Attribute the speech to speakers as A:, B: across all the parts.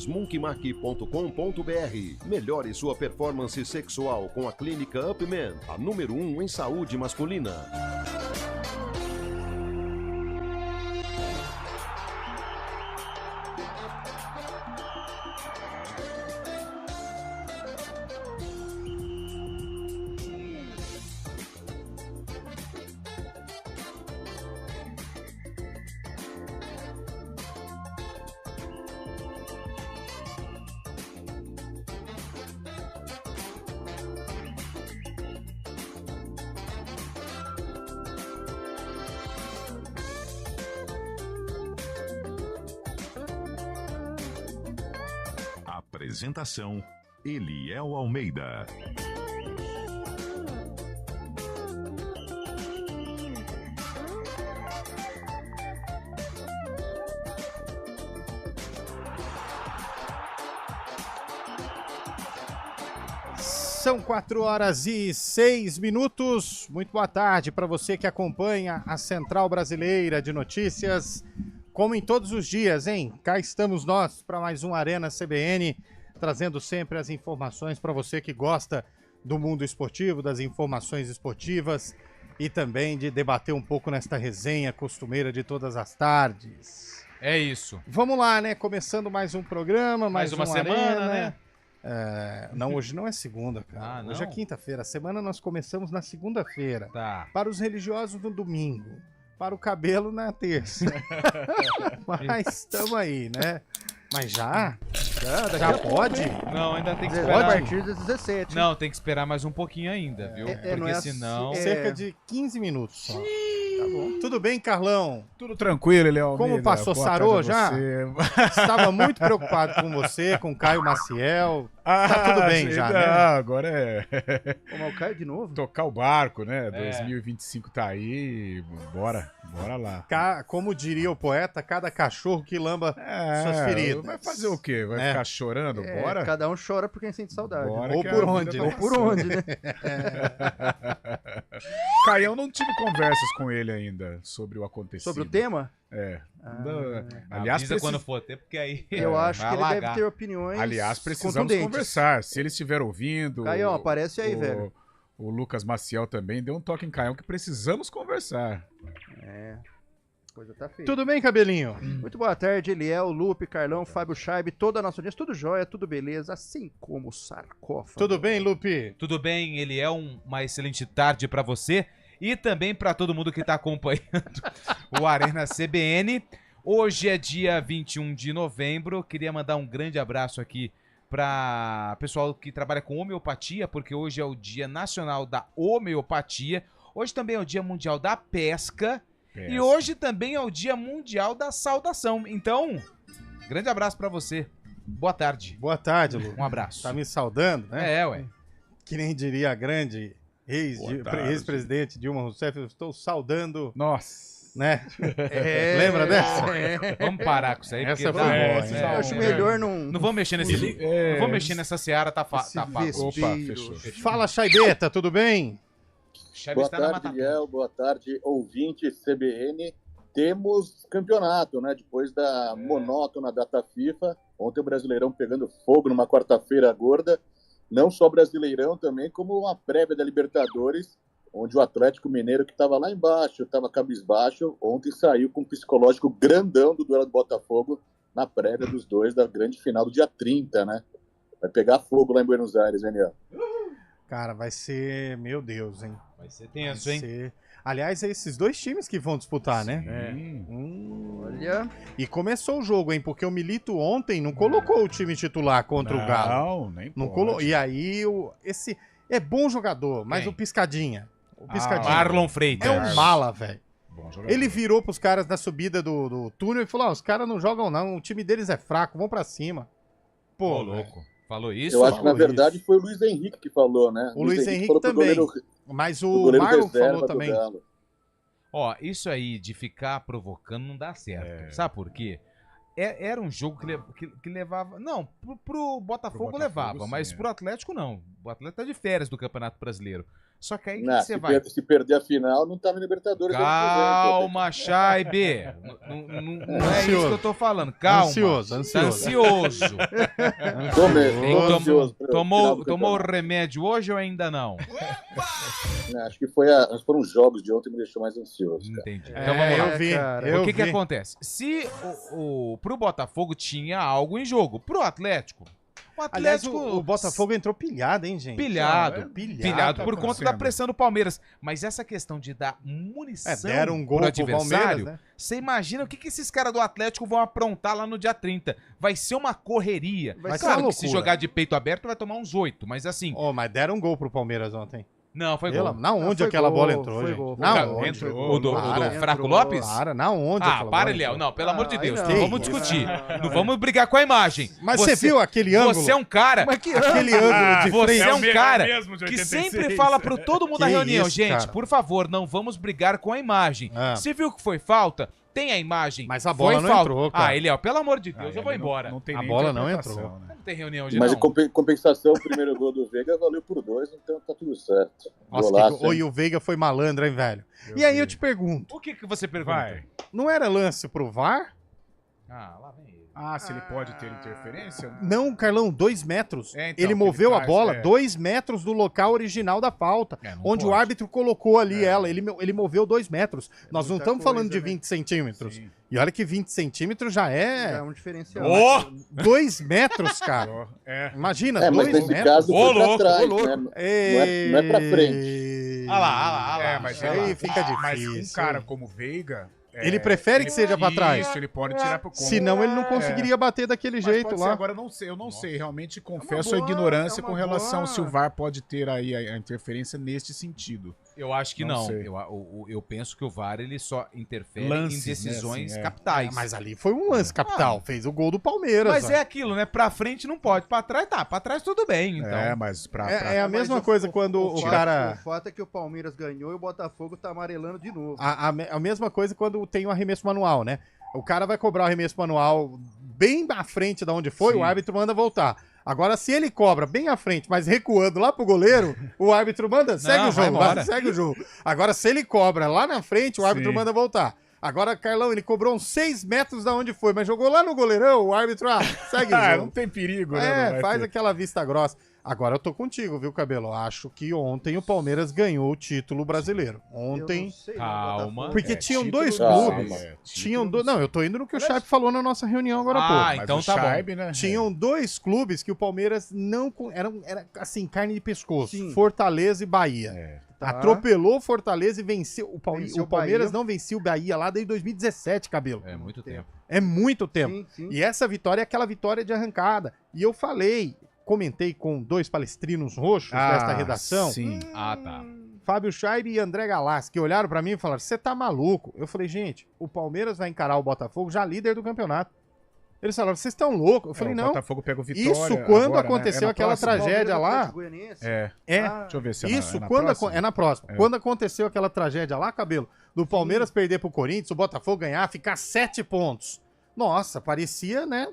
A: monkeymac.com.br. Melhore sua performance sexual com a clínica Upman, a número 1 em saúde masculina.
B: Apresentação: Eliel Almeida.
C: São 4h06. Muito boa tarde para você que acompanha a Central Brasileira de Notícias. Como em todos os dias, hein? Cá estamos nós para mais um Arena CBN, trazendo sempre as informações para você que gosta do mundo esportivo, das informações esportivas e também de debater um pouco nesta resenha costumeira de todas as tardes.
D: É isso.
C: Vamos lá, né? Começando mais um programa, mais
D: uma
C: um
D: semana,
C: Arena,
D: né?
C: Não, hoje não é segunda, cara. Hoje é quinta-feira. A semana nós começamos na segunda-feira.
D: Tá.
C: Para os religiosos no domingo. Para o cabelo na terça. Mas estamos aí, né? Mas já pode?
D: Não, ainda tem que
E: Pode
D: esperar.
E: a partir das 17.
D: Não, tem que esperar mais um pouquinho ainda, viu? Porque
E: não é
D: senão...
E: assim,
C: Cerca de 15 minutos só. Tá bom. Tudo bem, Carlão?
F: Tudo tranquilo, Léo.
C: Como passou, sarou já? Estava muito preocupado com você, com Caio Maciel. Tá tudo bem já, né?
F: Agora é
E: Tomar o Caio de novo?
F: tocar o barco, né? 2025 tá aí, bora lá.
C: Como diria o poeta, cada cachorro que lamba suas feridas.
F: Vai fazer o quê? Vai ficar chorando? Bora?
E: Cada um chora por quem sente saudade.
F: Bora
C: Ou
F: que
C: por
F: a
C: onde,
F: vida
C: né?
F: tá
E: Ou por onde, né?
F: Caião, não tive conversas com ele ainda sobre o acontecido.
E: Sobre o tema?
F: Aliás,
D: Avisa quando for ter, porque aí...
E: Eu acho
D: vai
E: que ele
D: alagar.
E: deve ter opiniões
F: Aliás, precisamos
E: contundentes.
F: conversar. Se ele estiver ouvindo...
E: Caião, aparece aí, velho.
F: O Lucas Maciel também deu um toque em Caião que precisamos conversar.
E: Coisa tá feia.
C: Tudo bem, cabelinho?
E: Muito boa tarde, Eliel, Lupe, Carlão, Fábio Scheibe, toda a nossa audiência. Tudo jóia, tudo beleza, assim como o sarcófago.
C: Tudo bem, Lupe?
D: Tudo bem, ele é uma excelente tarde pra você e também pra todo mundo que tá acompanhando o Arena CBN. Hoje é dia 21 de novembro, queria mandar um grande abraço aqui para pessoal que trabalha com homeopatia, porque hoje é o Dia Nacional da Homeopatia, hoje também é o Dia Mundial da Pesca. E hoje também é o Dia Mundial da Saudação. Então, grande abraço pra você. Boa tarde.
C: Boa tarde, Lu.
D: Um abraço.
C: Tá me saudando, né?
D: Ué.
C: Que nem diria a grande ex-presidente Dilma Rousseff, eu estou saudando,
F: Nossa.
C: né? Lembra dessa?
D: Vamos parar com isso aí.
C: Essa
D: porque
C: foi
D: tá-
C: boa,
E: Eu acho melhor não...
D: Não vou mexer nesse... Não vou mexer nessa seara, tá pago.
F: Opa, fechou.
C: Fala, Chaibeta, tudo bem?
G: Boa tarde, Liel. Boa tarde, ouvinte CBN. Temos campeonato, né? Depois da monótona data FIFA. Ontem o Brasileirão pegando fogo numa quarta-feira gorda. Não só Brasileirão também, como uma prévia da Libertadores, onde o Atlético Mineiro, que estava lá embaixo, estava cabisbaixo, ontem saiu com um psicológico grandão do duelo do Botafogo na prévia dos dois da grande final do dia 30, né? Vai pegar fogo lá em Buenos Aires, hein, Liel?
C: Cara, vai ser... Meu Deus, hein?
D: Vai ser tenso, hein?
C: Aliás, é esses dois times que vão disputar, né?
E: Olha...
C: E começou o jogo, hein? Porque o Milito ontem não colocou o time titular contra o Galo.
F: Não, nem
C: Não
F: pode.
C: E aí, esse é bom jogador, mas
D: Quem?
C: o Piscadinha. O
F: Ah,
C: Piscadinha
D: Marlon Freitas.
C: é um mala, velho.
F: Bom jogador.
C: Ele virou pros caras na subida do túnel e falou: os caras não jogam não, o time deles é fraco, vão pra cima.
D: Pô,
C: Pô,
D: louco. Falou isso?
G: Eu acho que, na
C: falou
G: verdade,
C: isso.
G: foi o Luiz Henrique que falou, né?
C: O Luiz Henrique
G: falou pro
C: também.
G: goleiro-
C: Mas
G: pro
C: o
G: goleiro
C: Marlon
G: reserva
C: falou
G: do
C: também.
G: Galo.
D: Ó, isso aí de ficar provocando não dá certo. Sabe por quê? era um jogo que levava... Não, pro Botafogo levava,
F: sim,
D: mas pro Atlético não. O Atlético tá de férias do Campeonato Brasileiro. Só que aí que
G: Não,
D: você vai...
G: se perder a final, não tá no Libertadores.
D: Calma, Chaibe. Não é isso que eu tô falando. Calma.
C: Ansioso.
D: Tá ansioso.
G: Tô mesmo, tô ansioso pro final do
D: Tomou o
G: campeonato.
D: remédio hoje ou ainda não?
G: Não, acho que foram os jogos de ontem que me deixou mais ansioso, cara.
D: Entendi.
C: É,
D: Então vamos lá.
C: eu vi.
E: cara.
C: Eu
D: O que
C: vi.
D: acontece? Se pro Botafogo tinha algo em jogo, pro Atlético, o
C: Aliás,
D: Atlético
C: o Botafogo entrou pilhado, hein, gente?
D: pilhado,
C: Pilhado.
D: pilhado por
F: tá
D: conta da
F: acontecendo.
D: pressão do Palmeiras. Mas essa questão de dar munição
C: Deram um gol
D: pro
C: pro Palmeiras,
D: adversário,
C: né?
D: você imagina o que esses caras do Atlético vão aprontar lá no dia 30. Vai ser uma correria.
E: Vai
C: ser
D: Claro
C: uma
D: que se
C: loucura.
D: jogar de peito aberto vai tomar uns 8, mas assim...
C: Oh, mas deram um gol pro Palmeiras ontem.
D: Não, foi gol.
C: Na onde
E: Foi
C: aquela
E: gol,
C: bola entrou,
E: foi
C: gente?
E: gol,
C: Na
E: foi
C: onde?
E: gol.
F: Entrou.
D: O do
C: Para,
D: Fraco
E: entrou.
D: Lopes?
C: Para, na onde
D: Ah,
C: aquela
D: para,
C: bola
D: Léo.
C: entrou?
D: Não, pelo amor de
E: aí
D: Deus.
E: não.
D: Não vamos
C: Que
D: discutir.
E: isso?
D: Não vamos brigar com a imagem.
C: Mas você viu aquele ângulo?
D: Você é um cara
C: Aquele ângulo de
D: Você
C: frente.
D: é um cara
F: mesmo de
D: que
F: 86.
D: sempre fala pro todo mundo
C: Que
D: na reunião,
C: isso,
D: gente,
C: cara?
D: por favor, não vamos brigar com a imagem.
C: Ah.
D: Você viu que foi falta? Tem a imagem.
C: Mas a bola
D: foi
C: não
D: falta.
C: entrou, cara.
D: Ah, ele, ó, pelo amor de Deus, eu vou
F: ali
D: embora.
F: Não tem
C: A
F: nem
C: bola não
F: interpretação,
C: entrou.
F: né?
D: Não tem reunião hoje,
G: Mas
D: não.
G: em compensação, o primeiro gol do Veiga valeu por 2, então tá tudo certo.
C: Nossa,
G: Golaço,
C: Oi, o Veiga foi malandro, hein, velho?
F: Eu
C: E aí
F: vi.
C: eu te pergunto,
D: O que você pergunta?
F: Vai.
C: não era lance pro VAR?
D: Ah, lá vem ele.
F: Ah, se ele pode ter interferência?
C: Não, Carlão, 2 metros.
F: É, então,
C: ele
F: que
C: moveu
F: ele
C: a
F: traz,
C: bola
F: é.
C: 2 metros do local original da falta,
D: É, não
C: onde o
D: pode.
C: árbitro colocou ali ela. Ele moveu 2 metros. Nós não
E: muita
C: estamos falando de
E: coisa, né?
C: 20 centímetros.
F: Sim.
C: E olha que 20 centímetros já
E: Já é
C: é
E: um diferencial.
C: 2 metros, cara.
F: Ó, é.
C: Imagina,
G: mas
C: 2
G: nesse
C: metros.
G: caso
D: Ô,
G: foi
D: louco,
G: pra trás,
C: ô, louco.
G: né? Não é pra
C: frente.
D: Ah lá.
F: É, mas
C: Aí fica
F: Mas
C: difícil.
F: um cara como Veiga...
C: Ele prefere que seja pra trás.
F: Isso, ele pode tirar pro conta.
C: Senão ele não conseguiria bater daquele
F: Mas
C: jeito
F: pode ser,
C: lá.
F: agora eu não sei, realmente confesso a
E: boa,
F: ignorância
E: é uma
F: com relação
E: boa.
F: se o VAR pode ter aí a interferência neste sentido.
D: Eu acho que
F: Não
D: não.
F: sei.
D: Eu penso que o VAR ele só interfere
F: Lances,
D: em decisões
F: né, assim, é.
D: capitais.
C: Mas ali foi um lance capital. Fez o gol do Palmeiras.
D: Mas
C: velho.
D: é aquilo, né? Pra frente não pode, pra trás tá. Pra trás tudo bem, então.
F: É, mas pra...
C: É a mesma
E: Mas
C: coisa quando o
E: fato-
C: cara.
E: O fato é que o Palmeiras ganhou e o Botafogo tá amarelando de novo.
C: A mesma coisa quando tem o arremesso manual, né? O cara vai cobrar o arremesso manual bem à frente da onde foi,
F: Sim.
C: o árbitro manda voltar. Agora, se ele cobra bem à frente, mas recuando lá pro goleiro, o árbitro manda, segue o
D: vai
C: jogo,
D: embora.
C: segue o jogo. Agora, se ele cobra lá na frente, o árbitro
F: Sim.
C: manda voltar. Agora, Carlão, ele cobrou uns 6 metros da onde foi, mas jogou lá no goleirão, o árbitro, segue o
F: Ah,
C: jogo.
F: não tem perigo, né? Não
C: É,
F: vai
C: faz
F: ter.
C: aquela vista grossa. Agora eu tô contigo, viu, Cabelo? Acho que ontem o Palmeiras ganhou o título brasileiro.
E: Eu
C: Ontem.
E: não sei,
D: Calma.
E: Botafogo.
C: Porque
F: É,
C: tinham
F: título,
C: dois
G: calma.
C: clubes. Tinham Não, eu tô indo no que o Chape falou na nossa reunião agora há
D: Ah,
C: pouco.
F: Mas
D: então
F: o
D: tá bom.
F: Scheibe, né?
C: Tinham 2 clubes que o Palmeiras não. Era assim, carne de pescoço.
E: Sim.
C: Fortaleza e Bahia.
F: É.
E: Tá.
C: Atropelou Fortaleza e venceu.
E: Venceu
C: O Palmeiras
E: Bahia.
C: não vencia o Bahia lá desde 2017, Cabelo.
D: É muito tempo.
C: É muito tempo.
E: Sim, sim.
C: E essa vitória é aquela vitória de arrancada. E eu comentei com 2 palestrinos roxos desta redação,
F: Sim.
D: Ah, tá.
C: Fábio Scheibe e André Galassi, que olharam pra mim e falaram: você tá maluco? Eu falei: gente, o Palmeiras vai encarar o Botafogo já líder do campeonato. Eles falaram: vocês estão loucos? Eu falei:
F: o
C: não.
F: Botafogo pega o Vitória
C: Isso quando
F: agora, né?
C: aconteceu
F: É na
C: aquela
F: próxima?
C: tragédia
E: Palmeiras,
C: lá.
E: Atlético Goianiense?
F: É.
C: É.
E: Ah,
F: Deixa eu ver se
C: Isso,
F: é na
C: quando
F: próxima.
C: é na próxima.
F: É.
C: Quando aconteceu aquela tragédia lá, Cabelo, do Palmeiras perder pro Corinthians, o Botafogo ganhar, ficar 7 pontos. Nossa, parecia, né?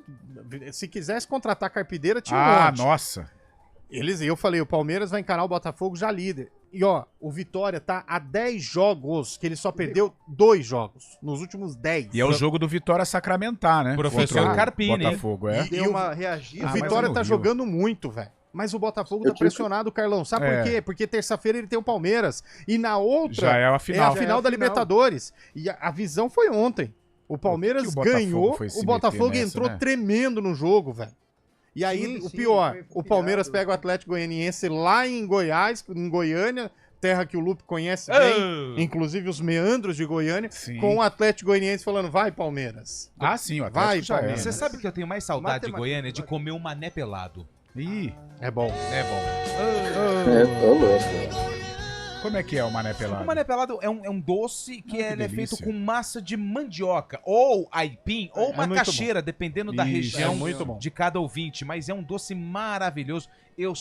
C: Se quisesse contratar carpideira, tinha um monte.
F: Nossa.
C: Eu falei, o Palmeiras vai encarar o Botafogo já líder. E ó, o Vitória tá a 10 jogos, que ele só perdeu 2 jogos nos últimos 10.
F: E é o jogo do Vitória sacramentar, né?
D: Professor
F: Contra o
D: Carpini,
F: Botafogo, é.
E: Deu uma reagida.
C: O
F: mas
C: Vitória
F: é no
C: tá
F: Rio.
C: jogando muito, velho. Mas o Botafogo tá
G: Eu tive-
C: pressionado, Carlão. Sabe
F: É.
C: por quê? Porque terça-feira ele tem o Palmeiras. E na outra
F: Já é a
C: é
F: final.
C: a final da Libertadores. E a visão foi ontem. O Palmeiras
F: Por que o Botafogo
C: ganhou,
F: foi se
C: o Botafogo
F: meter nessa,
C: entrou
F: né?
C: tremendo no jogo, velho. E aí,
E: Sim,
C: o
E: sim,
C: pior,
E: foi
C: o Palmeiras
E: pilhado.
C: pega o Atlético Goianiense lá em Goiás, em Goiânia, terra que o Lupe conhece bem, inclusive os meandros de Goiânia,
F: Sim.
C: com o Atlético Goianiense falando: vai, Palmeiras.
F: Ah, sim, o
C: Vai,
F: Atlético já
C: Palmeiras.
F: é.
D: Você sabe que eu tenho mais saudade de
E: Matemática,
D: Goiânia de
E: matemática.
D: comer um mané pelado.
F: Ih,
C: É bom.
D: É bom.
G: Tô louco.
F: como é que é o Mané Pelado?
D: O mané pelado é um doce que,
F: que
D: ele é
F: delícia.
D: feito com massa de mandioca, ou aipim, ou
C: muito
D: macaxeira, dependendo da
F: Isso,
D: região
C: é muito bom.
D: de cada ouvinte. Mas é um doce maravilhoso. Eu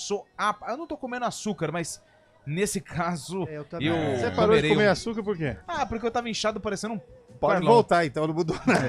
D: não tô comendo açúcar, mas nesse caso...
E: É, eu também.
D: Eu
C: Você parou de
D: comerei
C: comer
D: um-
C: açúcar por quê?
D: porque eu tava inchado parecendo um
C: Pode
D: Carlão.
C: voltar, então, não mudou nada.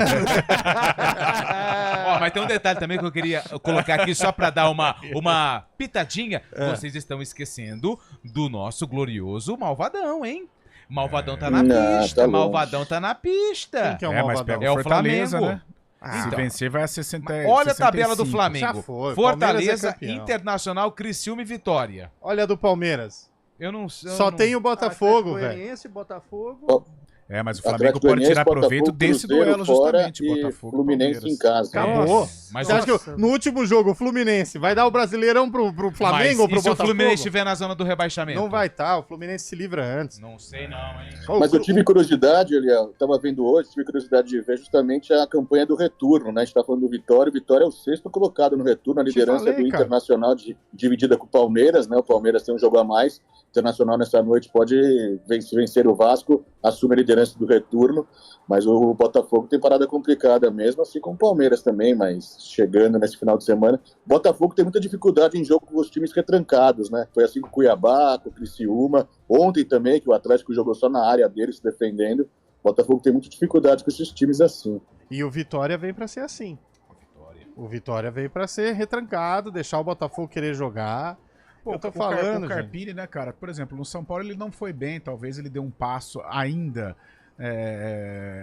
D: Ó, mas tem um detalhe também que eu queria colocar aqui só pra dar uma pitadinha. Vocês estão esquecendo do nosso glorioso Malvadão, hein? Malvadão tá na pista,
G: tá longe.
D: Malvadão tá na pista.
C: Quem que é o
F: mas
C: Malvadão?
F: pega
D: É o
F: Fortaleza,
D: Flamengo.
F: né? Se
D: Então.
F: vencer, vai a 60.
D: Olha a tabela do
F: 65.
D: Flamengo.
C: Já foi, Palmeiras é
D: Fortaleza,
C: campeão.
D: Internacional, Criciúma e Vitória.
C: Olha a do Palmeiras.
D: Eu não sei.
C: Só tem o Botafogo,
E: Atlético
C: velho.
E: Goianiense, Botafogo.
F: É, mas o
G: Atlético
F: Flamengo pode tirar
G: Goianiense,
F: proveito
G: Botafogo,
F: desse
G: Cruzeiro
F: duelo
G: fora
F: justamente.
G: e
F: Botafogo
G: Fluminense
F: Palmeiras.
G: em casa.
C: Acabou.
D: Mas,
C: Você acha que no último jogo o Fluminense vai dar o Brasileirão pro Flamengo ou pro
D: e se o
C: Botafogo?
D: Fluminense estiver na zona do rebaixamento?
C: Não vai estar, o Fluminense se livra antes.
D: Não sei não, hein?
G: Mas eu tive curiosidade, Eliel, estava vendo hoje, tive curiosidade de ver justamente a campanha do retorno, né? A gente está falando do Vitória, o Vitória é o 6º colocado no retorno, a liderança
C: falei,
G: do
C: cara.
G: Internacional dividida com o Palmeiras, né? O Palmeiras tem um jogo a mais, o Internacional nessa noite pode vencer o Vasco, assume a liderança do retorno, mas o Botafogo tem parada complicada mesmo, assim como o Palmeiras também, mas chegando nesse final de semana, o Botafogo tem muita dificuldade em jogo com os times retrancados, né? Foi assim com o Cuiabá, com o Criciúma, ontem também, que o Atlético jogou só na área dele, se defendendo. O Botafogo tem muita dificuldade com esses times assim.
C: E o Vitória veio pra ser assim. O Vitória veio pra ser retrancado, deixar o Botafogo querer jogar.
F: Pô,
C: Eu tô
F: o
C: falando,
F: Carpini, né, cara? Por exemplo, no São Paulo ele não foi bem, talvez ele deu um passo ainda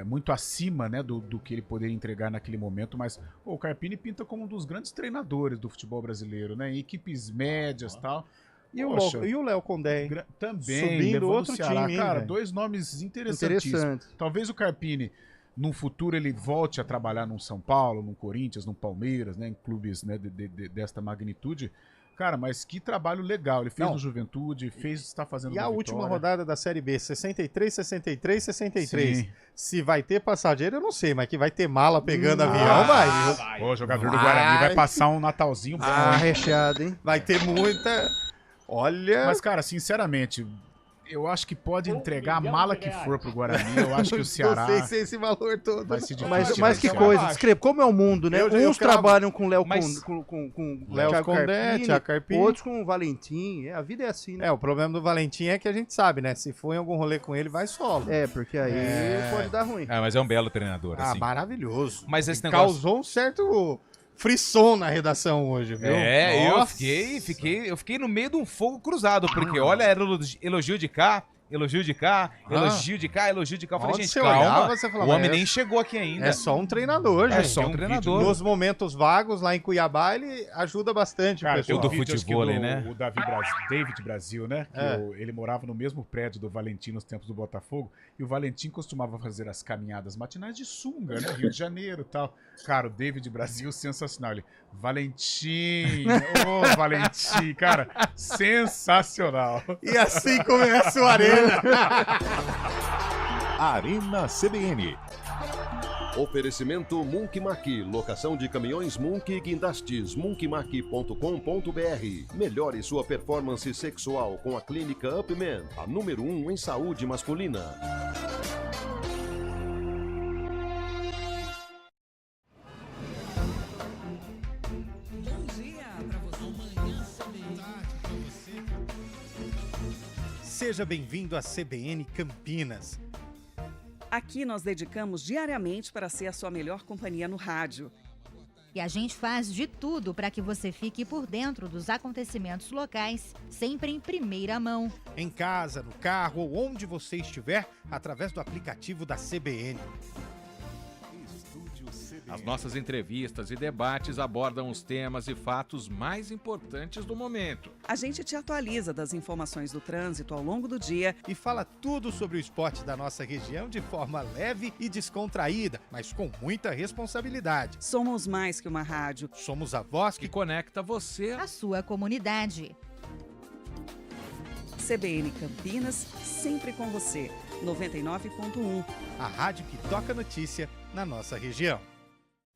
F: muito acima, né, do que ele poderia entregar naquele momento, mas pô, o Carpini pinta como um dos grandes treinadores do futebol brasileiro, né? Em equipes médias e tal.
C: E
F: Poxa,
C: o Léo Condé, hein?
F: também,
C: Subindo
F: levando
C: outro
F: o Ceará.
C: time, hein,
F: Cara,
C: velho?
F: dois nomes interessantíssimos.
E: Interessante.
F: Talvez o Carpini, no futuro, ele volte a trabalhar num São Paulo, num Corinthians, num Palmeiras, né, em clubes, né, desta magnitude. Cara, mas que trabalho legal. Ele fez
C: Não.
F: no Juventude, está fazendo
C: E a
F: no
C: última
F: Vitória.
C: rodada da Série B, 63, 63, 63.
F: Sim.
C: Se vai ter passageiro, eu não sei, mas que vai ter mala pegando avião, vai.
F: O jogador do
C: Vai.
F: Guarani vai passar um Natalzinho bom.
E: Recheado, hein?
C: Vai ter muita... Olha...
F: Mas, cara, sinceramente, eu acho que pode entregar a mala que for pro Guarani. Eu acho que o Ceará
C: Não sei se é esse valor todo.
F: vai se
E: Mas
F: dificultar.
E: que coisa, descreva. Como é o mundo, né?
C: Eu
E: Uns
C: cravo.
E: trabalham com Léo
D: Mas-
E: com
C: Léo
E: Thiago
C: Condé,
E: Carpini,
C: Thiago Carpini.
E: outros com o Valentim. A vida é assim, né?
C: É, o problema do Valentim é que a gente sabe, né? Se for em algum rolê com ele, vai solo.
E: É, porque aí pode dar ruim.
D: Ah, mas é um belo treinador,
C: Ah,
D: assim.
C: maravilhoso.
D: Mas esse negócio...
C: Causou um certo frisson na redação hoje, viu?
D: É,
C: Nossa.
D: eu fiquei no meio de um fogo cruzado, porque olha, era elogio de cá, elogio de cá, elogio de cá, elogio de cá. Eu falei,
C: Onde
D: gente,
C: você
D: calma,
C: olhava, você falava,
D: o homem
C: é-
D: nem chegou aqui ainda.
C: É só um treinador,
D: É
C: gente.
D: só um treinador.
C: Nos momentos vagos lá em Cuiabá, ele ajuda bastante
F: Cara,
C: o pessoal.
D: eu do
F: vi vídeos que
D: futevôlei, né?
F: O David Brasil, né? Que ele morava no mesmo prédio do Valentim nos tempos do Botafogo. E o Valentim costumava fazer as caminhadas matinais de sunga, né? Rio de Janeiro e tal. Cara, o David Brasil, sensacional. Ele, Valentim, ô Valentim, cara, sensacional.
C: E assim começa o Arena.
B: Arena CBN.
A: Oferecimento Munkimaki, locação de caminhões Munk e guindastes, munkimaki.com.br. Melhore sua performance sexual com a clínica Upman, a número 1 em saúde masculina.
C: Seja bem-vindo à CBN Campinas.
H: Aqui nós dedicamos diariamente para ser a sua melhor companhia no rádio.
I: E a gente faz de tudo para que você fique por dentro dos acontecimentos locais, sempre em primeira mão.
C: Em casa, no carro ou onde você estiver, através do aplicativo da CBN.
J: As nossas entrevistas e debates abordam os temas e fatos mais importantes do momento.
H: A gente te atualiza das informações do trânsito ao longo do dia
C: E fala tudo sobre o esporte da nossa região de forma leve e descontraída, mas com muita responsabilidade.
H: Somos mais que uma rádio.
C: Somos a voz
J: Que
C: que
J: conecta você.
I: A sua comunidade.
H: CBN Campinas, sempre com você. 99.1.
C: a rádio que toca notícia na nossa região.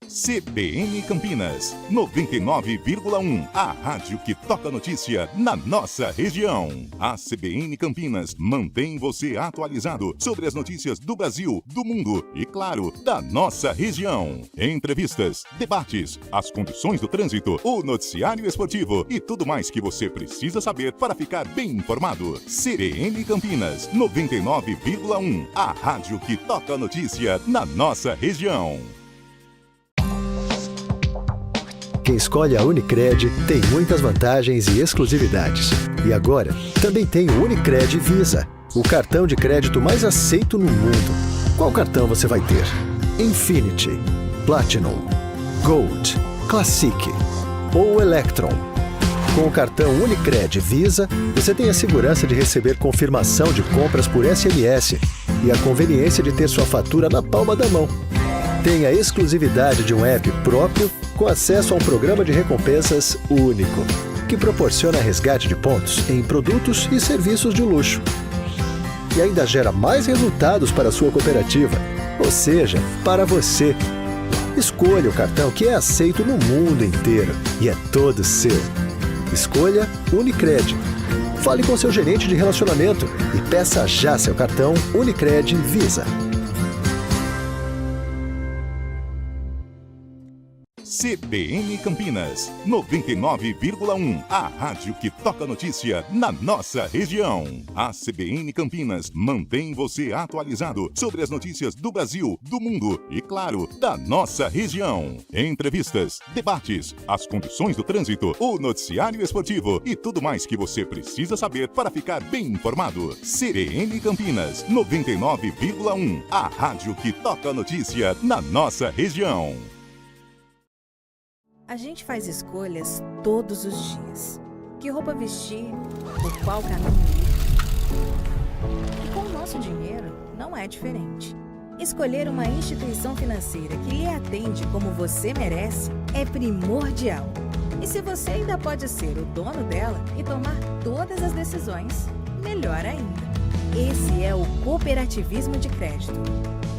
B: CBN Campinas, 99,1. A rádio que toca notícia na nossa região. A CBN Campinas mantém você atualizado sobre as notícias do Brasil, do mundo e, claro, da nossa região. Entrevistas, debates, as condições do trânsito, o noticiário esportivo e tudo mais que você precisa saber para ficar bem informado. CBN Campinas, 99,1. A rádio que toca notícia na nossa região.
K: Quem escolhe a Unicred tem muitas vantagens e exclusividades. E agora, também tem o Unicred Visa, o cartão de crédito mais aceito no mundo. Qual cartão você vai ter? Infinity, Platinum, Gold, Classic ou Electron? Com o cartão Unicred Visa, você tem a segurança de receber confirmação de compras por SMS e a conveniência de ter sua fatura na palma da mão. Tem a exclusividade de um app próprio com acesso a um programa de recompensas único, que proporciona resgate de pontos em produtos e serviços de luxo. E ainda gera mais resultados para a sua cooperativa, ou seja, para você. Escolha o cartão que é aceito no mundo inteiro e é todo seu. Escolha Unicred. Fale com seu gerente de relacionamento e peça já seu cartão Unicred Visa.
B: CBN Campinas, 99,1. A rádio que toca notícia na nossa região. A CBN Campinas mantém você atualizado sobre as notícias do Brasil, do mundo e, claro, da nossa região. Entrevistas, debates, as condições do trânsito, o noticiário esportivo e tudo mais que você precisa saber para ficar bem informado. CBN Campinas, 99,1. A rádio que toca notícia na nossa região.
L: A gente faz escolhas todos os dias. Que roupa vestir, por qual caminho ir. E com o nosso dinheiro, não é diferente. Escolher uma instituição financeira que lhe atende como você merece é primordial. E se você ainda pode ser o dono dela e tomar todas as decisões, melhor ainda. Esse é o cooperativismo de crédito.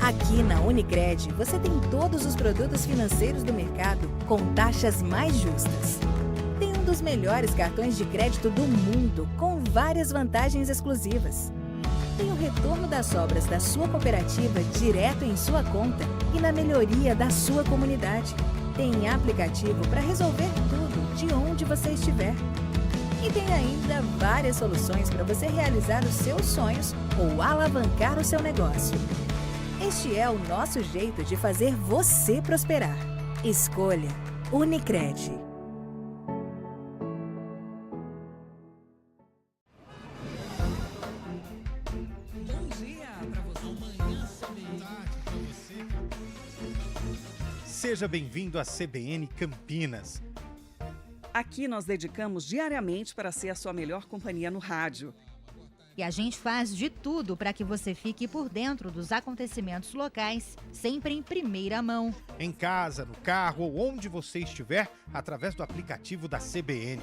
L: Aqui na Unicred, você tem todos os produtos financeiros do mercado com taxas mais justas. Tem um dos melhores cartões de crédito do mundo, com várias vantagens exclusivas. Tem o retorno das obras da sua cooperativa direto em sua conta e na melhoria da sua comunidade. Tem aplicativo para resolver tudo de onde você estiver. E tem ainda várias soluções para você realizar os seus sonhos ou alavancar o seu negócio. Este é o nosso jeito de fazer você prosperar. Escolha Unicred.
H: Bom dia para você.
C: Seja bem-vindo à CBN Campinas.
H: Aqui nós dedicamos diariamente para ser a sua melhor companhia no rádio.
I: E a gente faz de tudo para que você fique por dentro dos acontecimentos locais, sempre em primeira mão.
C: Em casa, no carro ou onde você estiver, através do aplicativo da CBN.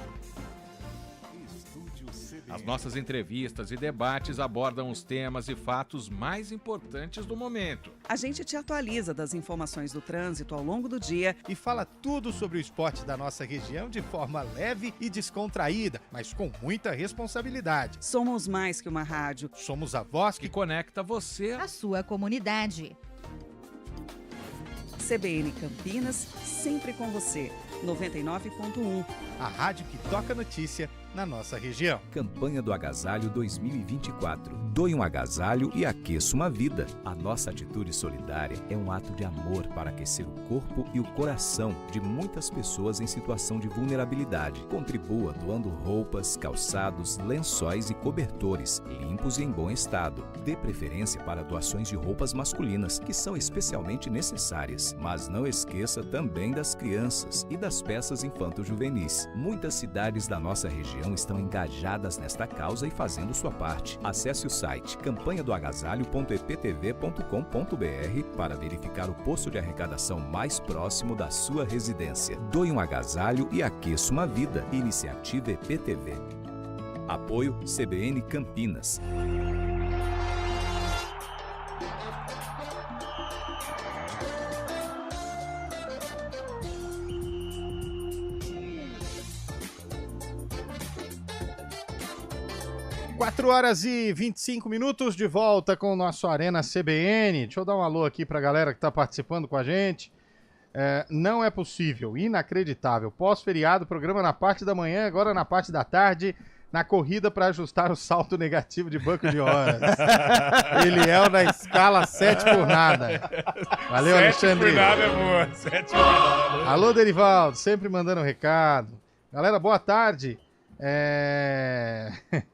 J: As nossas entrevistas e debates abordam os temas e fatos mais importantes do momento.
H: A gente te atualiza das informações do trânsito ao longo do dia
C: e fala tudo sobre o esporte da nossa região de forma leve e descontraída, mas com muita responsabilidade.
H: Somos mais que uma rádio.
C: Somos a voz que
J: conecta você
I: à sua comunidade.
H: CBN Campinas, sempre com você. 99,1.
C: A rádio que toca notícia na nossa região.
M: Campanha do Agasalho 2024. Doe um agasalho e aqueça uma vida. A nossa atitude solidária é um ato de amor para aquecer o corpo e o coração de muitas pessoas em situação de vulnerabilidade. Contribua doando roupas, calçados, lençóis e cobertores, limpos e em bom estado. Dê preferência para doações de roupas masculinas, que são especialmente necessárias. Mas não esqueça também das crianças e das peças infanto-juvenis. Muitas cidades da nossa região estão engajadas nesta causa e fazendo sua parte. Acesse o site campanhadoagasalho.eptv.com.br para verificar o posto de arrecadação mais próximo da sua residência. Doe um agasalho e aqueça uma vida. Iniciativa EPTV. Apoio CBN Campinas.
C: 4h25 de volta com o nosso Arena CBN. Deixa eu dar um alô aqui pra galera que tá participando com a gente. Não é possível, inacreditável. Pós-feriado, programa na parte da manhã, agora na parte da tarde, na corrida para ajustar o saldo negativo de banco de horas. Eliel na escala 7 por nada. Valeu, 7 Alexandre. 7 por nada é boa, 7 por nada. Alô, Derivaldo, sempre mandando um recado. Galera, boa tarde.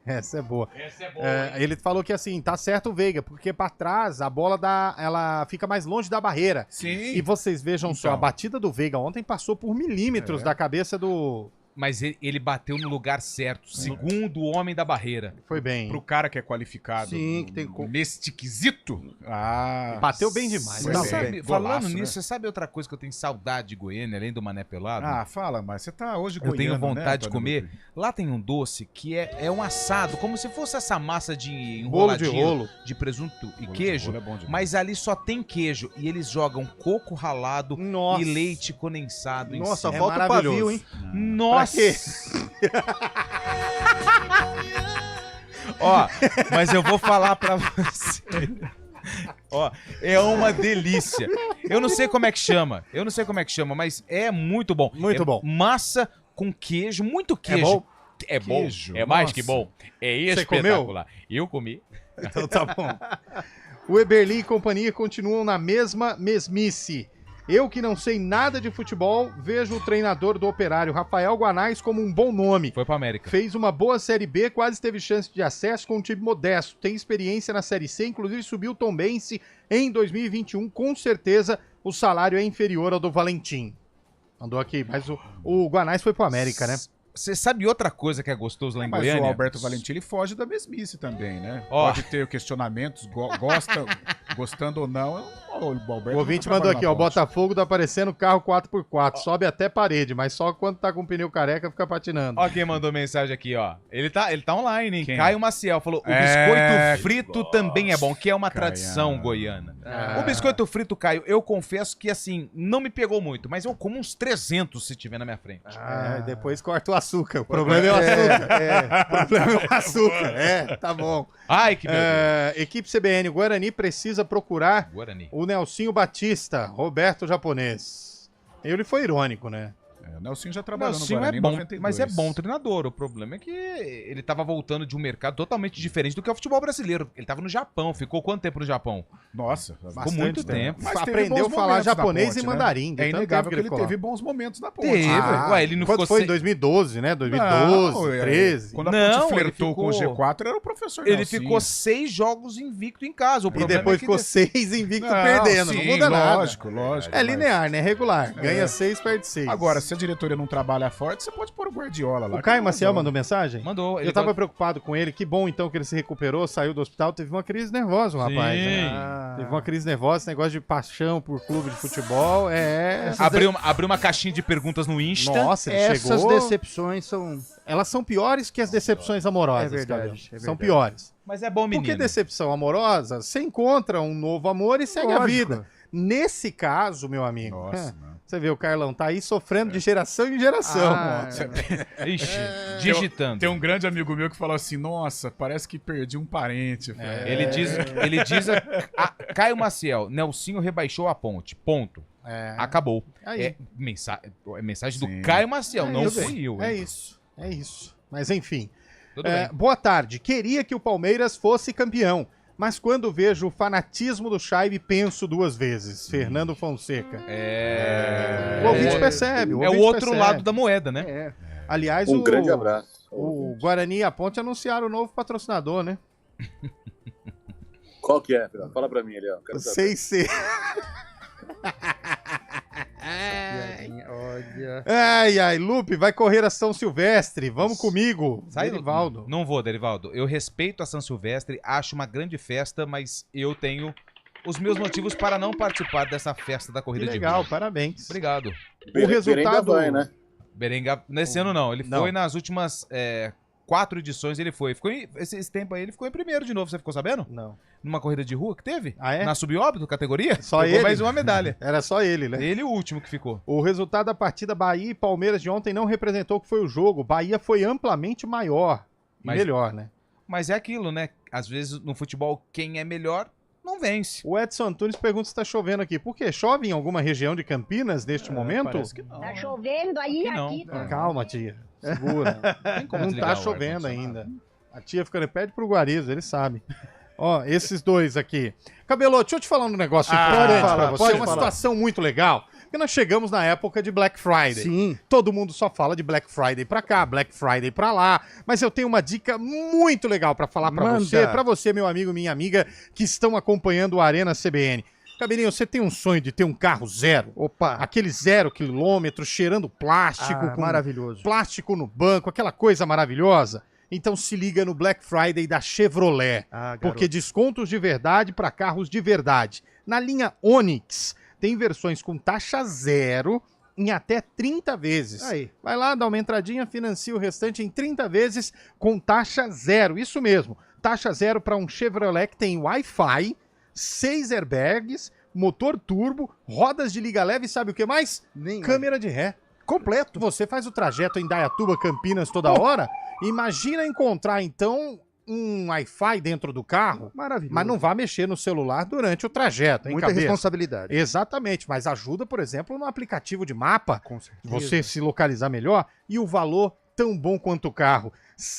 C: Essa é boa. Essa é boa. Ele falou que assim, tá certo o Veiga, porque pra trás a bola ela fica mais longe da barreira. Sim. E vocês vejam só, a batida do Veiga ontem passou por milímetros da cabeça do...
D: Mas ele bateu no lugar certo, segundo o homem da barreira.
C: Foi bem.
F: Pro cara que é qualificado.
C: Sim, que tem
F: neste quesito.
C: Bateu bem demais.
D: Falando nisso, você sabe outra coisa que eu tenho saudade de Goiânia, além do mané pelado?
F: Fala, mas você tá hoje
D: goiano, eu tenho vontade de comer. Lá tem um doce que é um assado, como se fosse essa massa de enroladinho, bolo de rolo, de presunto e queijo, mas ali só tem queijo e eles jogam coco ralado e leite condensado em cima.
E: Nossa, falta o pavio, hein?
D: Nossa! Ó, mas eu vou falar pra você. Ó, é uma delícia. Eu não sei como é que chama, mas é muito bom.
C: Muito bom.
D: Massa com queijo, muito queijo. É bom?
C: Queijo,
D: é mais que bom. É espetacular. Eu comi.
C: Então tá bom. O Eberli e companhia continuam na mesma mesmice. Eu, que não sei nada de futebol, vejo o treinador do Operário, Rafael Guanais, como um bom nome.
D: Foi pra América.
C: Fez uma boa Série B, quase teve chance de acesso com um time modesto. Tem experiência na Série C, inclusive subiu o Tombense em 2021. Com certeza, o salário é inferior ao do Valentim. Mandou aqui, mas o Guanais foi pro América, né?
D: Você sabe outra coisa que é gostoso lá em Goiânia?
F: Mas o Alberto Valentim, ele foge da mesmice também, né? Pode ter questionamentos, gostando ou não.
C: O ouvinte mandou aqui, ó, o Botafogo tá parecendo carro 4x4, sobe até parede, mas só quando tá com o pneu careca fica patinando.
D: Ó quem mandou mensagem aqui, ó. Ele tá online, hein? Quem? Caio Maciel falou, o biscoito frito também é bom, que é uma tradição goiana. O biscoito frito, Caio, eu confesso que assim, não me pegou muito, mas eu como uns 300 se tiver na minha frente.
C: Depois corta o açúcar, o problema é o açúcar. O problema é o açúcar, tá bom.
D: Ai, que
C: equipe CBN, o Guarani precisa procurar o Nelsinho Batista, Roberto Japonês. Ele foi irônico, né?
F: O Nelsinho já trabalhou no Guarani em 92.
D: Mas é bom treinador. O problema é que ele tava voltando de um mercado totalmente diferente do que é o futebol brasileiro. Ele tava no Japão. Ficou quanto tempo no Japão?
F: Nossa,
D: ficou muito tempo.
C: Mas aprendeu a falar japonês e mandarim.
F: É inegável que ele teve bons momentos na ponte.
C: Ué, ele não ficou... Foi em 2012, né? 2012, 2013.
F: Quando a ponte flertou com o G4, era o professor Nelsinho.
D: Ele ficou 6 jogos invicto em casa. O
C: e depois ficou 6 invicto perdendo. Não muda nada.
F: Lógico.
C: É linear, né? Regular. Ganha 6, perde 6.
F: Agora, se a diretoria não trabalha forte, você pode pôr o Guardiola lá.
C: O Caio Maciel mandou mensagem?
D: Mandou.
C: Eu tava preocupado com ele. Que bom, então, que ele se recuperou, saiu do hospital. Teve uma crise nervosa, o rapaz. Teve uma crise nervosa, esse negócio de paixão por clube de futebol.
D: Abriu uma caixinha de perguntas no Insta.
C: Nossa, ele chegou... Essas decepções são... Elas são piores que as decepções amorosas,
E: verdade.
C: São piores.
D: Mas é bom, menino.
C: Porque decepção amorosa, você encontra um novo amor e segue a vida. Nesse caso, meu amigo...
F: Nossa,
C: você vê, o Carlão tá aí sofrendo de geração em geração.
D: Ixi, digitando.
F: Tem um grande amigo meu que falou assim, nossa, parece que perdi um parente.
D: Ele diz Caio Maciel, Nelsinho rebaixou a ponte, ponto. Acabou. Mensagem do Caio Maciel, não fui eu.
C: É isso. Mas enfim. Boa tarde. Queria que o Palmeiras fosse campeão. Mas quando vejo o fanatismo do Chaibe, penso 2 vezes. Fernando Fonseca. O ouvinte percebe.
D: É o outro lado da moeda, né?
C: Aliás,
G: um grande abraço.
C: O Guarani e a Ponte anunciaram o novo patrocinador, né?
G: Qual que é? Fala pra mim ali, ó.
C: O 6C. Ai, Lupe, vai correr a São Silvestre. Vamos comigo.
D: Derivaldo. Não vou, Derivaldo. Eu respeito a São Silvestre, acho uma grande festa, mas eu tenho os meus motivos para não participar dessa festa da corrida de rua.
C: Legal, parabéns.
D: Obrigado.
C: O resultado...
G: vai, né?
D: Berenga, nesse ano não. Ele foi nas últimas 4 edições, ele foi. Esse tempo aí ele ficou em primeiro de novo, você ficou sabendo?
C: Não.
D: Numa corrida de rua que teve?
C: Ah, é?
D: Na subóbito, categoria?
C: Só ele?
D: mais uma medalha.
C: Era só ele, né?
D: Ele o último que ficou.
C: O resultado da partida Bahia e Palmeiras de ontem não representou o que foi o jogo. Bahia foi amplamente maior e melhor, né?
D: Mas é aquilo, né? Às vezes no futebol, quem é melhor não vence.
C: O Edson Antunes pergunta se está chovendo aqui. Por quê? Chove em alguma região de Campinas neste momento?
F: Parece que não.
N: Tá chovendo aí, aqui.
C: Calma, tia. Segura. Não tá chovendo ainda. A tia fica, pede pro Guarizo, ele sabe. Ó, esses dois aqui. Cabelô, deixa eu te falar um negócio importante pra você. Uma situação muito legal. Porque nós chegamos na época de Black Friday.
E: Sim.
C: Todo mundo só fala de Black Friday pra cá, Black Friday pra lá. Mas eu tenho uma dica muito legal pra falar pra você, meu amigo, minha amiga, que estão acompanhando o Arena CBN. Cabelinho, você tem um sonho de ter um carro zero?
E: Opa!
C: Aquele 0 quilômetro, cheirando plástico. Com
E: maravilhoso.
C: Plástico no banco, aquela coisa maravilhosa. Então se liga no Black Friday da Chevrolet. Porque descontos de verdade para carros de verdade. Na linha Onix, tem versões com taxa zero em até 30 vezes.
E: Aí.
C: Vai lá, dá uma entradinha, financia o restante em 30 vezes com taxa zero. Isso mesmo, taxa zero para um Chevrolet que tem Wi-Fi, 6 airbags, motor turbo, rodas de liga leve e sabe o que mais? Câmera de ré. Completo. Você faz o trajeto em Indaiatuba, Campinas toda hora. Imagina encontrar, então, um Wi-Fi dentro do carro.
E: Maravilhoso.
C: Mas não vá mexer no celular durante o trajeto, hein,
E: Muita
C: cabeça?
E: responsabilidade.
C: Exatamente, mas ajuda, por exemplo, no aplicativo de mapa.
E: Com certeza.
C: Você se localizar melhor e o valor tão bom quanto o carro.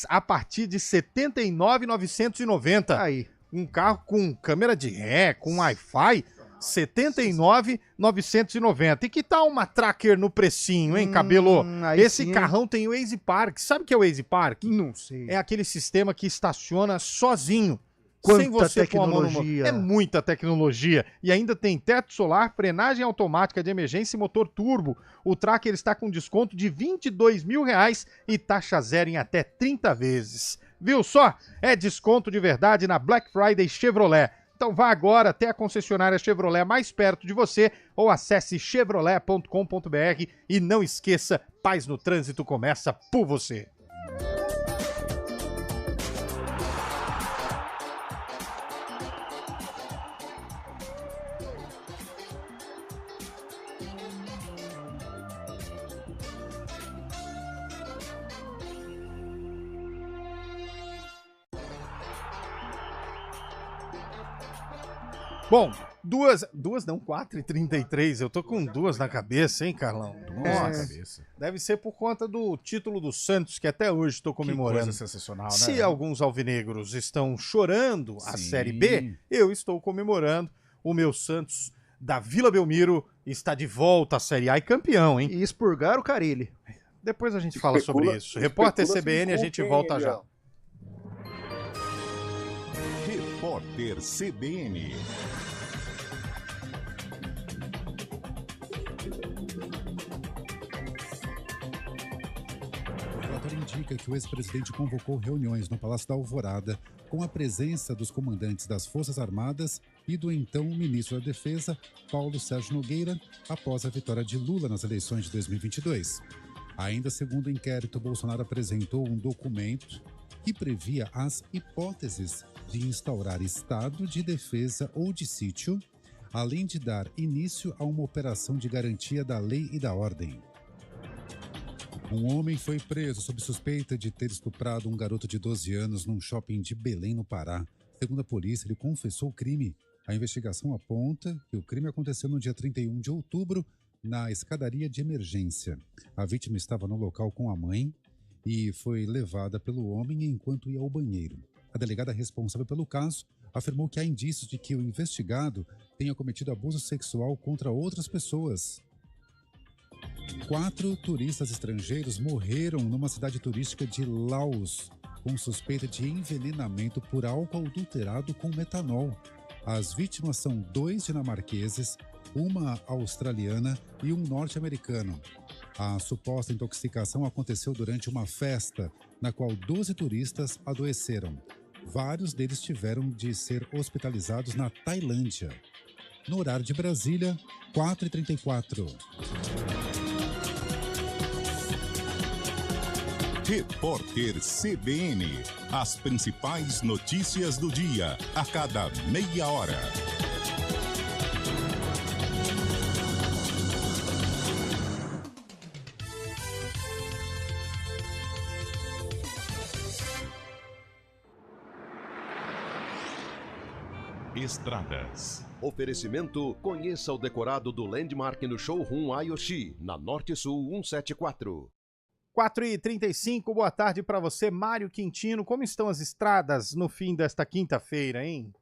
C: A partir de R$ 79.990.
E: Aí.
C: Um carro com câmera de ré, com Wi-Fi, R$ 79.990. E que tal uma Tracker no precinho, hein, Cabelo? Esse
E: sim,
C: carrão tem o Waze Park. Sabe o que é o Waze Park?
E: Não sei.
C: É aquele sistema que estaciona sozinho.
E: Quanta
C: sem você pôr a mão no
E: tecnologia.
C: É muita tecnologia. E ainda tem teto solar, frenagem automática de emergência e motor turbo. O Tracker está com desconto de R$ 22.000 e taxa zero em até 30 vezes. Viu só? É desconto de verdade na Black Friday Chevrolet. Então vá agora até a concessionária Chevrolet mais perto de você ou acesse chevrolet.com.br e não esqueça, paz no trânsito começa por você. Bom, 4h33. Eu tô com duas na cabeça, hein, Carlão?
F: Nossa.
C: Deve ser por conta do título do Santos, que até hoje estou comemorando.
F: Que coisa sensacional, né?
C: Se alguns alvinegros estão chorando a Série B, eu estou comemorando. O meu Santos da Vila Belmiro está de volta à Série A e campeão, hein?
E: E expurgar o Carille.
C: Depois a gente fala sobre isso. Repórter CBN, a gente volta já.
B: Repórter CBN.
O: O relatório indica que o ex-presidente convocou reuniões no Palácio da Alvorada com a presença dos comandantes das Forças Armadas e do então ministro da Defesa, Paulo Sérgio Nogueira, após a vitória de Lula nas eleições de 2022. Ainda segundo o inquérito, Bolsonaro apresentou um documento que previa as hipóteses de instaurar estado de defesa ou de sítio, além de dar início a uma operação de garantia da lei e da ordem. Um homem foi preso sob suspeita de ter estuprado um garoto de 12 anos num shopping de Belém, no Pará. Segundo a polícia, ele confessou o crime. A investigação aponta que o crime aconteceu no dia 31 de outubro, na escadaria de emergência. A vítima estava no local com a mãe e foi levada pelo homem enquanto ia ao banheiro. A delegada responsável pelo caso afirmou que há indícios de que o investigado tenha cometido abuso sexual contra outras pessoas. 4 turistas estrangeiros morreram numa cidade turística de Laos com suspeita de envenenamento por álcool adulterado com metanol. As vítimas são 2 dinamarqueses, uma australiana e um norte-americano. A suposta intoxicação aconteceu durante uma festa, na qual 12 turistas adoeceram. Vários deles tiveram de ser hospitalizados na Tailândia. No horário de Brasília, 4h34.
B: Repórter CBN. As principais notícias do dia, a cada meia hora. Estradas.
A: Oferecimento: conheça o decorado do Landmark no Showroom Ayoshi, na Norte Sul 174.
C: 4h35, boa tarde para você, Mário Quintino. Como estão as estradas no fim desta quinta-feira, hein?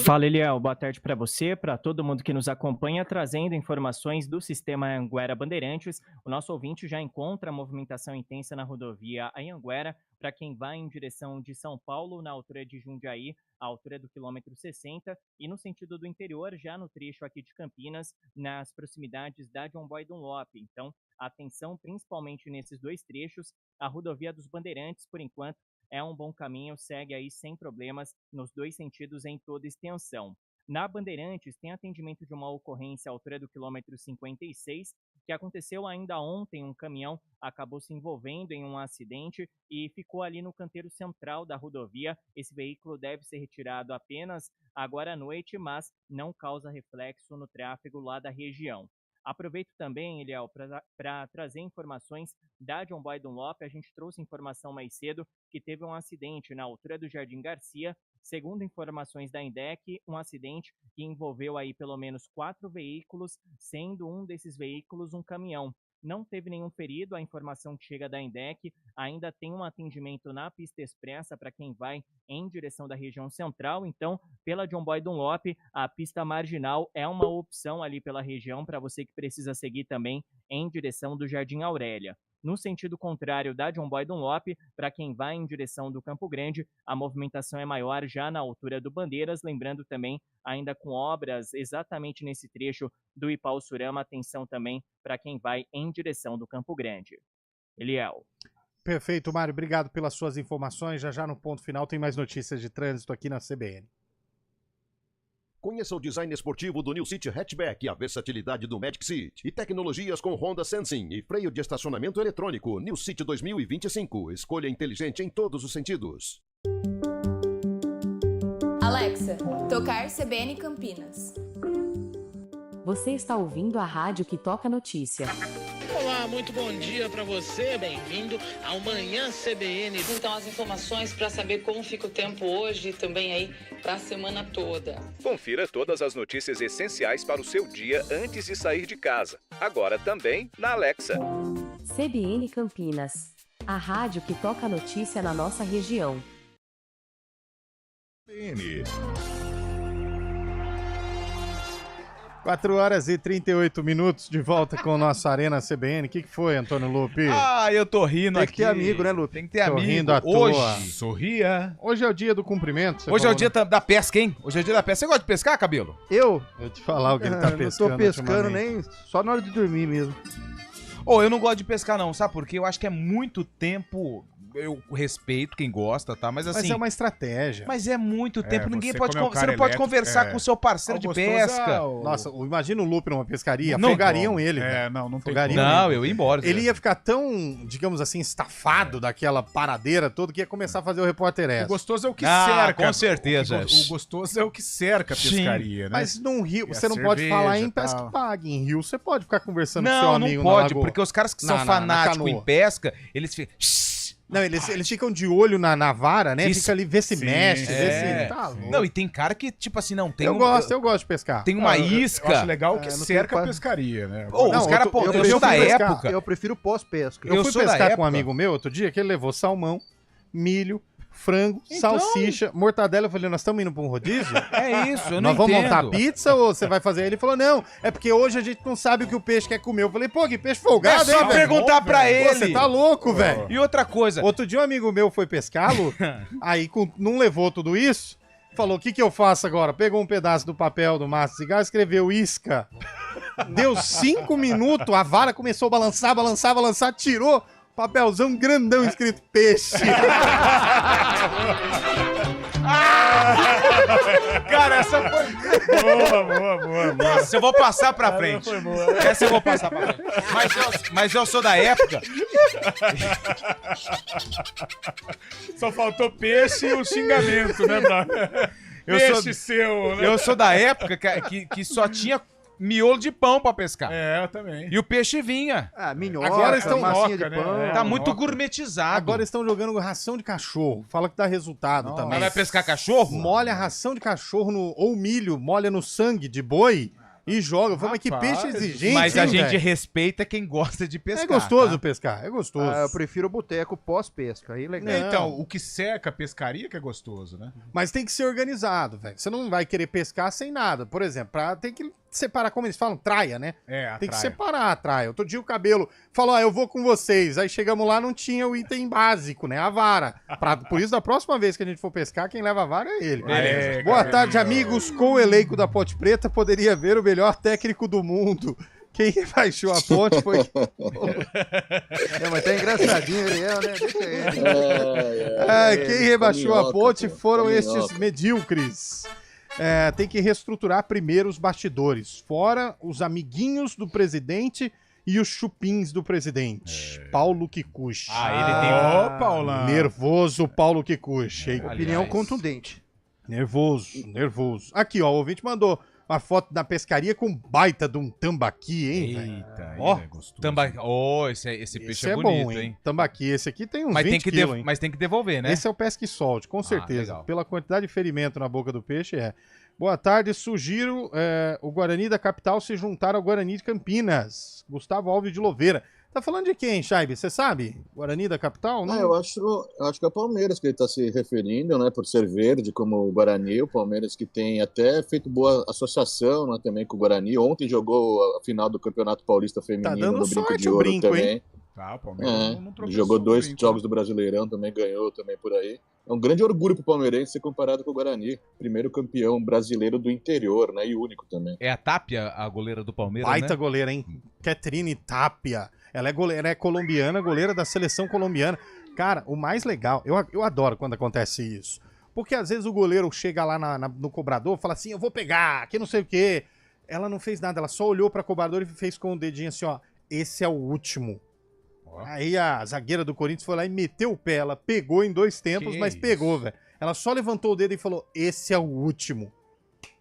N: Fala, Eliel. Boa tarde para você, para todo mundo que nos acompanha, trazendo informações do Sistema Anhanguera Bandeirantes. O nosso ouvinte já encontra movimentação intensa na rodovia Anhanguera, para quem vai em direção de São Paulo, na altura de Jundiaí, à altura do quilômetro 60, e no sentido do interior, já no trecho aqui de Campinas, nas proximidades da John Boy Dunlop. Então, atenção principalmente nesses dois trechos. A rodovia dos Bandeirantes, por enquanto, é um bom caminho, segue aí sem problemas nos dois sentidos em toda extensão. Na Bandeirantes, tem atendimento de uma ocorrência à altura do quilômetro 56, que aconteceu ainda ontem. Um caminhão acabou se envolvendo em um acidente e ficou ali no canteiro central da rodovia. Esse veículo deve ser retirado apenas agora à noite, mas não causa reflexo no tráfego lá da região. Aproveito também, Eliel, para trazer informações da John Boy Dunlop. A gente trouxe informação mais cedo que teve um acidente na altura do Jardim Garcia. Segundo informações da INDEC, um acidente que envolveu aí pelo menos 4 veículos, sendo um desses veículos um caminhão. Não teve nenhum ferido, a informação que chega da INDEC. Ainda tem um atendimento na pista expressa para quem vai em direção da região central. Então, pela John Boy Dunlop, a pista marginal é uma opção ali pela região para você que precisa seguir também em direção do Jardim Aurélia. No sentido contrário da John Boy Dunlop, para quem vai em direção do Campo Grande, a movimentação é maior já na altura do Bandeiras, lembrando também, ainda com obras exatamente nesse trecho do Ipau-Surama, atenção também para quem vai em direção do Campo Grande. Eliel.
C: Perfeito, Mário, obrigado pelas suas informações. Já no ponto final tem mais notícias de trânsito aqui na CBN.
A: Conheça o design esportivo do New City Hatchback, a versatilidade do Magic Seat e tecnologias com Honda Sensing e freio de estacionamento eletrônico. New City 2025. Escolha inteligente em todos os sentidos.
P: Alexa, tocar CBN Campinas. Você está ouvindo a rádio que toca notícia.
Q: Olá, muito bom dia para você, bem-vindo ao Manhã CBN.
R: Então, as informações para saber como fica o tempo hoje e também aí para a semana toda.
S: Confira todas as notícias essenciais para o seu dia antes de sair de casa. Agora também na Alexa.
P: CBN Campinas, a rádio que toca notícia na nossa região.
B: CBN.
C: 4h38, de volta com o nosso Arena CBN. O que foi, Antônio Lupi?
D: Eu tô rindo aqui.
E: Tem que ter amigo, né, Lupi?
D: Tem que ter amigo.
C: Rindo à
D: hoje,
C: toa.
D: sorria.
C: Hoje é o dia do cumprimento.
D: Hoje é o dia da pesca, hein? Hoje é o dia da pesca. Você gosta de pescar, Cabelo?
E: Eu
C: te falar o que ele tá pescando.
E: Não tô pescando nem só na hora de dormir mesmo.
D: Eu não gosto de pescar não, sabe por quê? Eu acho que é muito tempo. Eu respeito quem gosta, tá? Mas assim.
C: Mas é uma estratégia.
D: Mas é muito tempo. Ninguém pode.
C: Você
D: Você não pode conversar com o seu parceiro de pesca.
C: Nossa, imagina o Lupe numa pescaria.
D: Não
C: afogariam ele.
F: Não tem
C: afogariam
D: como.
C: ele.
D: Eu ia embora.
C: Ele ia ficar tão, digamos assim, estafado daquela paradeira toda que ia começar a fazer o Repórter S.
F: O gostoso é o que cerca.
D: Com certeza.
F: O gostoso é o que cerca a pescaria, né?
C: Mas num rio,
F: E
C: você não pode falar em pesca que pague. Em rio, você pode ficar conversando com seu amigo.
D: Não pode, porque os caras que são fanáticos em pesca, eles ficam.
C: Não, eles ficam de olho na vara, né? Fica ali, vê se mexe, vê se... Tá louco.
D: Não, e tem cara que, tipo assim, não tem...
C: Eu gosto de pescar.
D: Tem uma isca.
F: Eu acho legal que cerca a pescaria, né?
D: Os caras, eu sou da época...
E: Eu prefiro pós-pesca.
C: Eu fui pescar com um amigo meu outro dia, que ele levou salmão, milho, frango, salsicha, mortadela. Eu falei, nós estamos indo pra um rodízio?
D: É isso, eu não
C: Nós vamos
D: entendo.
C: montar pizza ou você vai fazer? Ele falou, não, é porque hoje a gente não sabe o que o peixe quer comer. Eu falei, pô, que peixe folgado,
D: é só perguntar pra ele.
C: Pô, você tá louco, velho.
D: E outra coisa.
C: Outro dia um amigo meu foi pescá-lo, aí não levou tudo isso, falou, o que eu faço agora? Pegou um pedaço do papel do maço de cigarro, escreveu isca. Deu 5 minutos, a vara começou a balançar, tirou, papelzão grandão escrito peixe.
D: Cara, essa foi...
F: Boa.
D: Nossa, eu vou passar pra frente.
F: Foi boa.
D: Essa eu vou passar pra frente. Mas eu sou da época...
F: Só faltou peixe e o xingamento, né, Bruno?
D: Eu sou da época que só tinha miolo de pão pra pescar.
F: É, eu também.
D: E o peixe vinha.
E: Minhoca,
C: Agora estão
E: massinha de
F: né?
E: pão.
D: Tá muito gourmetizado.
C: Agora estão jogando ração de cachorro. Fala que dá resultado também.
D: Mas vai pescar cachorro?
C: Molha a ração de cachorro ou milho, molha no sangue de boi e joga. Mas que peixe exigente,
D: Mas a
C: hein,
D: gente
C: velho?
D: respeita quem gosta de pescar.
C: É gostoso
D: tá?
C: pescar, é gostoso.
E: Eu prefiro o boteco pós-pesca, aí legal.
F: Então, o que seca a pescaria que é gostoso, né?
C: Mas tem que ser organizado, velho. Você não vai querer pescar sem nada. Por exemplo, tem que separar, como eles falam, traia, né? Tem que separar a traia. Outro dia o Cabelo falou, eu vou com vocês. Aí chegamos lá, não tinha o item básico, né? A vara. Por isso, da próxima vez que a gente for pescar, quem leva a vara é ele. Boa tarde, amigos. Com o elenco da Ponte Preta, poderia ver o melhor técnico do mundo. Quem rebaixou a ponte foi...
E: mas tá engraçadinho, Ariel, né? Deixa ele.
C: Quem rebaixou a ponte foram estes medíocres. Tem que reestruturar primeiro os bastidores, fora os amiguinhos do presidente e os chupins do presidente. Paulo Kikuchi.
D: Ele tem...
F: Paulão.
C: Nervoso Paulo Kikuchi.
E: Opinião contundente.
C: Nervoso. Aqui, ó, o ouvinte mandou uma foto da pescaria com baita de um tambaqui, hein, velho?
F: Eita,
C: ó,
F: é gostoso.
D: Esse peixe é bonito,
C: bom,
D: hein?
C: Tambaqui, esse aqui tem uns 20 quilos, hein?
D: Mas tem que devolver, né?
C: Esse é o pesca e solte, com certeza.
D: Legal.
C: Pela quantidade de ferimento na boca do peixe, Boa tarde, sugiro o Guarani da capital se juntar ao Guarani de Campinas. Gustavo Alves de Louveira. Tá falando de quem, Chaibe? Você sabe? Guarani da capital? Não?
G: Eu acho que é o Palmeiras que ele está se referindo, né? Por ser verde, como o Guarani. O Palmeiras que tem até feito boa associação, né, também com o Guarani. Ontem jogou a final do Campeonato Paulista Feminino no Brinco de Ouro também.
C: Hein?
F: Tá, o Palmeiras não
G: jogou 2 jogos do Brasileirão, também ganhou também por aí. É um grande orgulho pro palmeirense ser comparado com o Guarani. Primeiro campeão brasileiro do interior, né? E único também.
D: É a Tapia, a goleira do Palmeiras,
C: Baita
D: né?
C: goleira, hein? Catherine Tapia. Ela é goleira, é colombiana, goleira da seleção colombiana. Cara, o mais legal, eu adoro quando acontece isso. Porque às vezes o goleiro chega lá no cobrador e fala assim, eu vou pegar, que não sei o quê. Ela não fez nada, ela só olhou pra cobrador e fez com o dedinho assim, ó, esse é o último. Aí a zagueira do Corinthians foi lá e meteu o pé. Ela pegou em 2 tempos, mas pegou, velho. Ela só levantou o dedo e falou, esse é o último.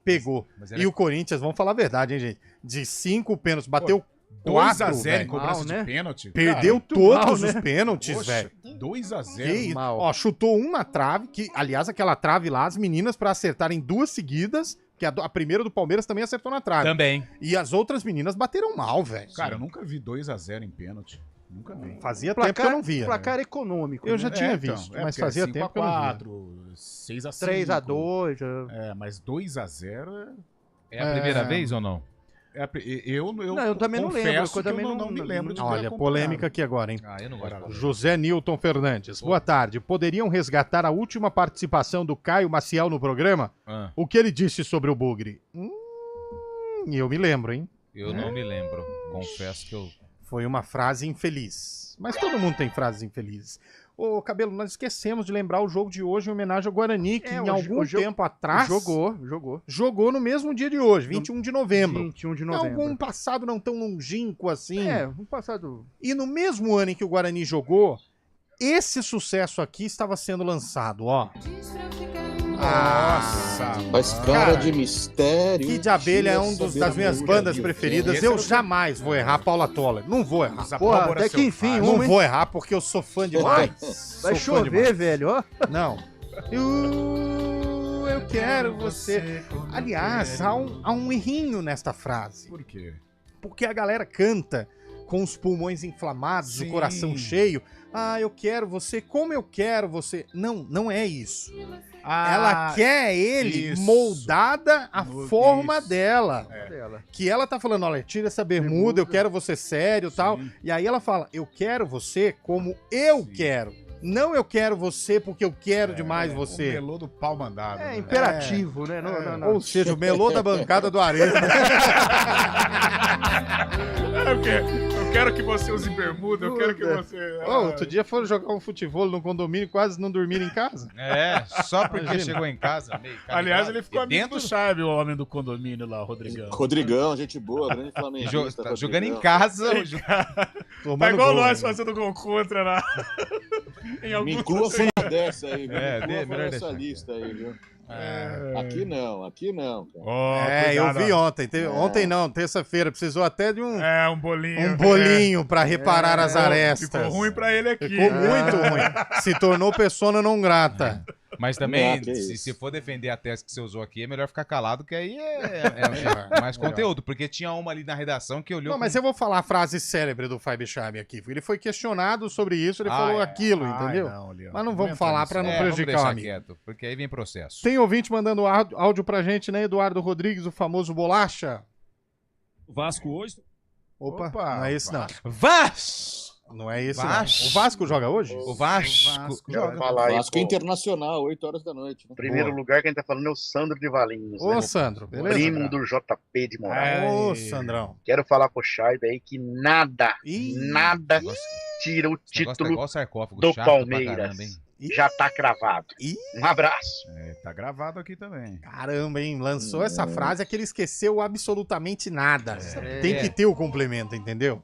C: Pegou. E o Corinthians, vamos falar a verdade, hein, gente? De 5 pênaltis, bateu
F: 2-0 em cobrança de pênalti.
C: Perdeu todos os pênaltis, velho.
F: 2-0.
C: Ó, chutou um na trave, que, aliás, aquela trave lá, as meninas, pra acertarem 2 seguidas, que a primeira do Palmeiras também acertou na trave.
D: Também.
C: E as outras meninas bateram mal, velho.
F: Cara, eu nunca vi 2-0 em pênalti. Nunca vi.
C: Fazia tempo que eu não via.
E: Placar econômico.
C: Eu já tinha visto, mas fazia tempo que eu não via.
F: 6-4,
E: 6-2.
F: Mas 2-0
D: é a primeira vez ou não?
E: Eu também não lembro.
F: Eu também não me lembro de
C: Olha, polêmica aqui agora, hein?
D: Eu não gosto.
C: José Nilton Fernandes. Boa tarde. Poderiam resgatar a última participação do Caio Maciel no programa? O que ele disse sobre o Bugre? Eu me lembro, hein?
D: Eu não me lembro. Confesso que eu...
C: Foi uma frase infeliz. Mas todo mundo tem frases infelizes. Ô, Cabelo, nós esquecemos de lembrar o jogo de hoje em homenagem ao Guarani, que em algum tempo atrás... Jogou no mesmo dia de hoje, 21 de novembro.
E: 21 de novembro.
C: Algum passado não tão longínquo assim.
E: Um passado...
C: E no mesmo ano em que o Guarani jogou, esse sucesso aqui estava sendo lançado, ó.
F: Nossa!
G: Faz cara de mistério.
C: Kid de Abelha é das minhas bandas preferidas. Eu jamais vou errar Paula Toller. Não vou errar.
E: Porra, até que enfim,
C: não vou errar porque eu sou fã demais.
E: Vai chover, velho, ó.
C: Não. Eu quero você. Aliás, há um errinho nesta frase.
F: Por quê?
C: Porque a galera canta com os pulmões inflamados, o coração cheio. Eu quero você, como eu quero você. Não é isso. Ela quer ele moldada à forma dela. Que ela tá falando, olha, tira essa bermuda, eu quero você sério e tal. E aí ela fala, eu quero você como eu quero. Não eu quero você porque eu quero demais você.
F: O melô do pau mandado.
E: É imperativo, né? Não.
C: Ou seja, o melô da bancada do Arena.
F: Eu quero que você use bermuda, eu quero que você...
C: Outro dia foram jogar um futebol no condomínio e quase não dormiram em casa.
D: Só porque chegou em casa.
F: Aliás, ele ficou amigo do Chave, o homem do condomínio lá, o Rodrigão.
G: Rodrigão, gente boa, grande flamenguista.
D: Tá jogando em casa.
F: Tá igual nós fazendo gol contra lá.
G: Me inclua fora dessa aí, viu? Me inclua fora dessa lista aí, viu? Aqui não, cara.
C: Eu vi ontem. Ontem não, terça-feira. Precisou até de um
F: bolinho.
C: Um bolinho pra reparar as arestas.
F: Ficou ruim pra ele aqui.
C: Ficou muito ruim. Se tornou persona não grata.
D: Mas também, se for defender a tese que você usou aqui, é melhor ficar calado, que aí é mais conteúdo. Porque tinha uma ali na redação que olhou...
C: Não, mas eu vou falar a frase célebre do Fábio Chabe aqui. Ele foi questionado sobre isso, ele falou aquilo, entendeu? Mas não vamos falar pra não prejudicar o amigo.
D: Quieto, porque aí vem processo.
C: Tem ouvinte mandando áudio pra gente, né? Eduardo Rodrigues, o famoso Bolacha.
T: Vasco hoje...
C: Opa, não é esse não.
D: Vasco!
C: Não é esse, não. O Vasco joga hoje?
D: O Vasco
G: joga. Vasco é Internacional, 8 horas da noite. Né?
U: Primeiro lugar que a gente tá falando é o Sandro de Valinhos.
C: Ô,
U: né?
C: Sandro, beleza?
U: Primo do JP de Moraes.
C: Ô, Sandrão.
U: Quero falar pro Chaibe aí que nada tira o título do Palmeiras. Já tá cravado. Um abraço.
F: Tá gravado aqui também.
C: Caramba, hein? Lançou essa frase que ele esqueceu absolutamente nada. Tem que ter o complemento, entendeu?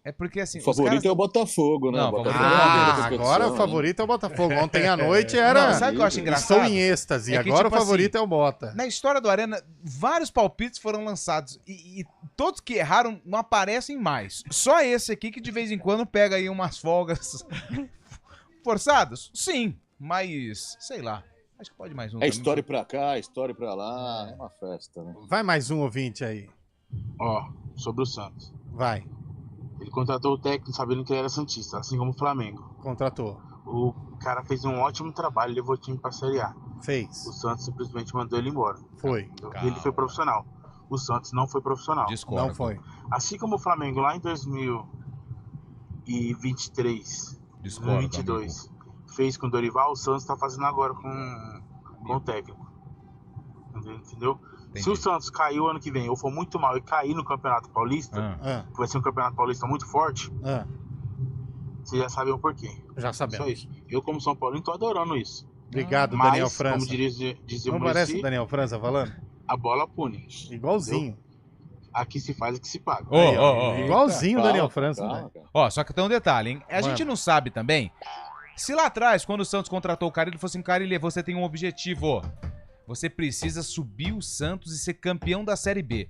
D: É porque assim...
G: O favorito é o Botafogo, né?
C: Agora o favorito é o Botafogo. Ontem à noite era...
D: Sabe o que eu acho engraçado?
C: Estou em êxtase.
D: É que,
C: agora
D: tipo
C: o favorito
D: assim,
C: é o Bota.
D: Na história do Arena, vários palpites foram lançados. E todos que erraram não aparecem mais. Só esse aqui que de vez em quando pega aí umas folgas forçadas. Sim, mas sei lá. Acho que pode mais um.
G: É história pra cá, história pra lá. É uma festa, né?
C: Vai mais um ouvinte aí.
V: Sobre o Santos.
C: Vai.
V: Ele contratou o técnico sabendo que ele era santista, assim como o Flamengo.
C: Contratou.
V: O cara fez um ótimo trabalho, levou o time pra Série A.
C: Fez.
V: O Santos simplesmente mandou ele embora.
C: Foi.
V: Ele foi profissional. O Santos não foi profissional.
C: Não foi.
V: Assim como o Flamengo lá em 2023, 2022, fez com o Dorival, o Santos tá fazendo agora com o técnico. Entendeu?
D: Entendi.
V: Se o Santos caiu ano que vem, ou for muito mal e cair no Campeonato Paulista, que vai ser um Campeonato Paulista muito forte, vocês já sabem o porquê.
C: Já sabemos.
V: Só isso. Eu, como São Paulo, tô adorando isso.
C: Obrigado,
V: Mas,
C: Daniel França.
V: como dizia
C: não parece o Daniel França falando?
V: A bola pune.
C: Igualzinho.
V: Entendeu? Aqui se faz o que se paga.
C: Igualzinho o Daniel França.
D: Só que tem um detalhe, hein? A gente não sabe também. Se lá atrás, quando o Santos contratou o cara, ele falou assim, Carilli, você tem um objetivo. Você precisa subir o Santos e ser campeão da Série B.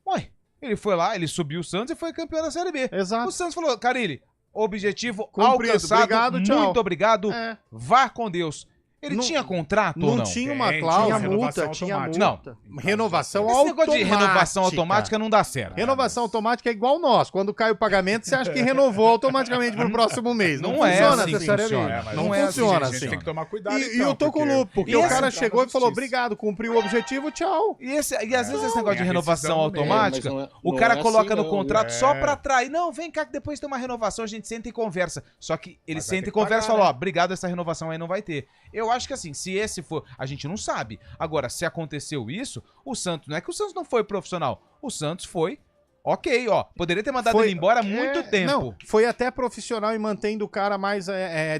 D: Ué, ele foi lá, ele subiu o Santos e foi campeão da Série B.
C: Exato.
D: O Santos falou, Carilli, objetivo
C: cumprido,
D: alcançado,
C: obrigado, tchau.
D: muito obrigado, vá com Deus. Ele tinha contrato ou não?
C: Não tinha uma cláusula.
E: Tinha multa.
D: Não.
C: Renovação
D: Esse
C: automática.
D: negócio de renovação automática não dá certo.
C: Renovação automática é igual nós. Quando cai o pagamento, você acha que renovou automaticamente pro próximo mês. Não funciona
D: assim,
C: necessariamente.
D: Não
C: funciona
F: A gente
C: assim.
F: tem que tomar cuidado.
C: E eu tô com o lupo, porque o cara chegou e falou, obrigado, cumpriu o objetivo, tchau.
D: E às vezes esse negócio de renovação automática, o cara coloca no contrato só pra atrair. Não, vem cá que depois tem uma renovação, a gente senta e conversa. Só que ele senta e conversa e fala, obrigado, essa renovação aí não vai ter. Eu acho que assim, se esse for, a gente não sabe. Agora, se aconteceu isso, o Santos, não é que o Santos não foi profissional, o Santos foi ok, poderia ter mandado ele embora há muito tempo.
C: Não, foi até profissional e mantendo o cara mais,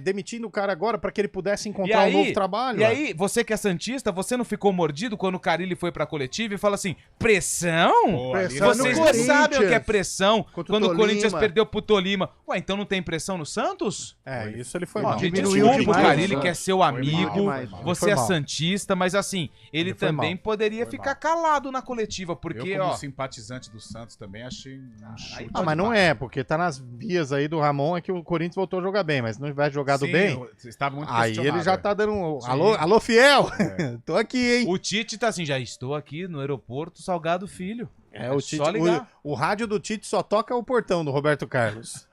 C: demitindo o cara agora pra que ele pudesse encontrar um novo trabalho.
D: E aí, você que é santista, você não ficou mordido quando o Carilli foi pra coletiva e fala assim, pressão? Vocês não sabem o que é pressão quando o Corinthians perdeu pro Tolima. Ué, então não tem pressão no Santos?
C: Isso ele foi mal.
D: Desculpa, o Carilli quer ser o amigo, você é santista, mas assim, ele também poderia ficar calado na coletiva, porque,
F: eu, como simpatizante do Santos também, achei um chute.
C: Mas não é, porque tá nas vias aí do Ramon é que o Corinthians voltou a jogar bem, mas se não tivesse jogado bem, aí ele já tá dando um... Alô, fiel! Tô aqui, hein?
D: O Tite tá assim, já estou aqui no aeroporto Salgado Filho.
C: O Tite, o rádio do Tite só toca o portão do Roberto Carlos.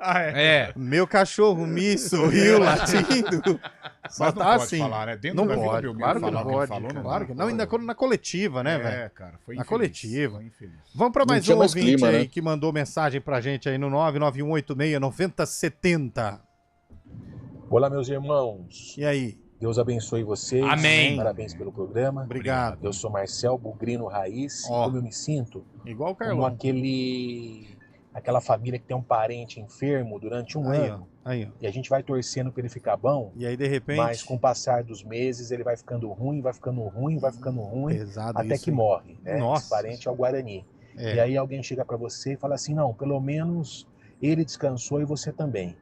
C: Meu cachorro me sorriu latindo. Só
F: mas
C: tá
F: não pode
C: assim.
F: Falar, né? Dentro
C: não
F: da
C: pode,
F: vida
C: claro que
F: falar
C: não pode. Claro que não, ainda na coletiva, né, velho?
F: Cara, foi
C: na
F: infeliz,
C: coletiva.
F: foi infeliz.
C: Vamos pra mais um ouvinte
G: clima,
C: aí
G: né?
C: que mandou mensagem pra gente aí no 991869070.
W: Olá, meus irmãos.
C: E aí?
W: Deus abençoe vocês.
D: Amém.
W: Parabéns pelo programa.
C: Obrigado.
W: Eu sou Marcel Bugrino Raiz. Como eu me sinto?
C: Igual o
W: como
C: Carlão.
W: aquela família que tem um parente enfermo durante um ano. E a gente vai torcendo para ele ficar bom.
C: E aí, de repente...
W: Mas com o passar dos meses, ele vai ficando ruim, vai ficando ruim, vai ficando ruim.
C: Pesado
W: até
C: isso,
W: que
C: hein?
W: morre. Né?
C: Nossa.
W: Esse parente é o Guarani. E aí alguém chega para você e fala assim, não, pelo menos ele descansou e você também.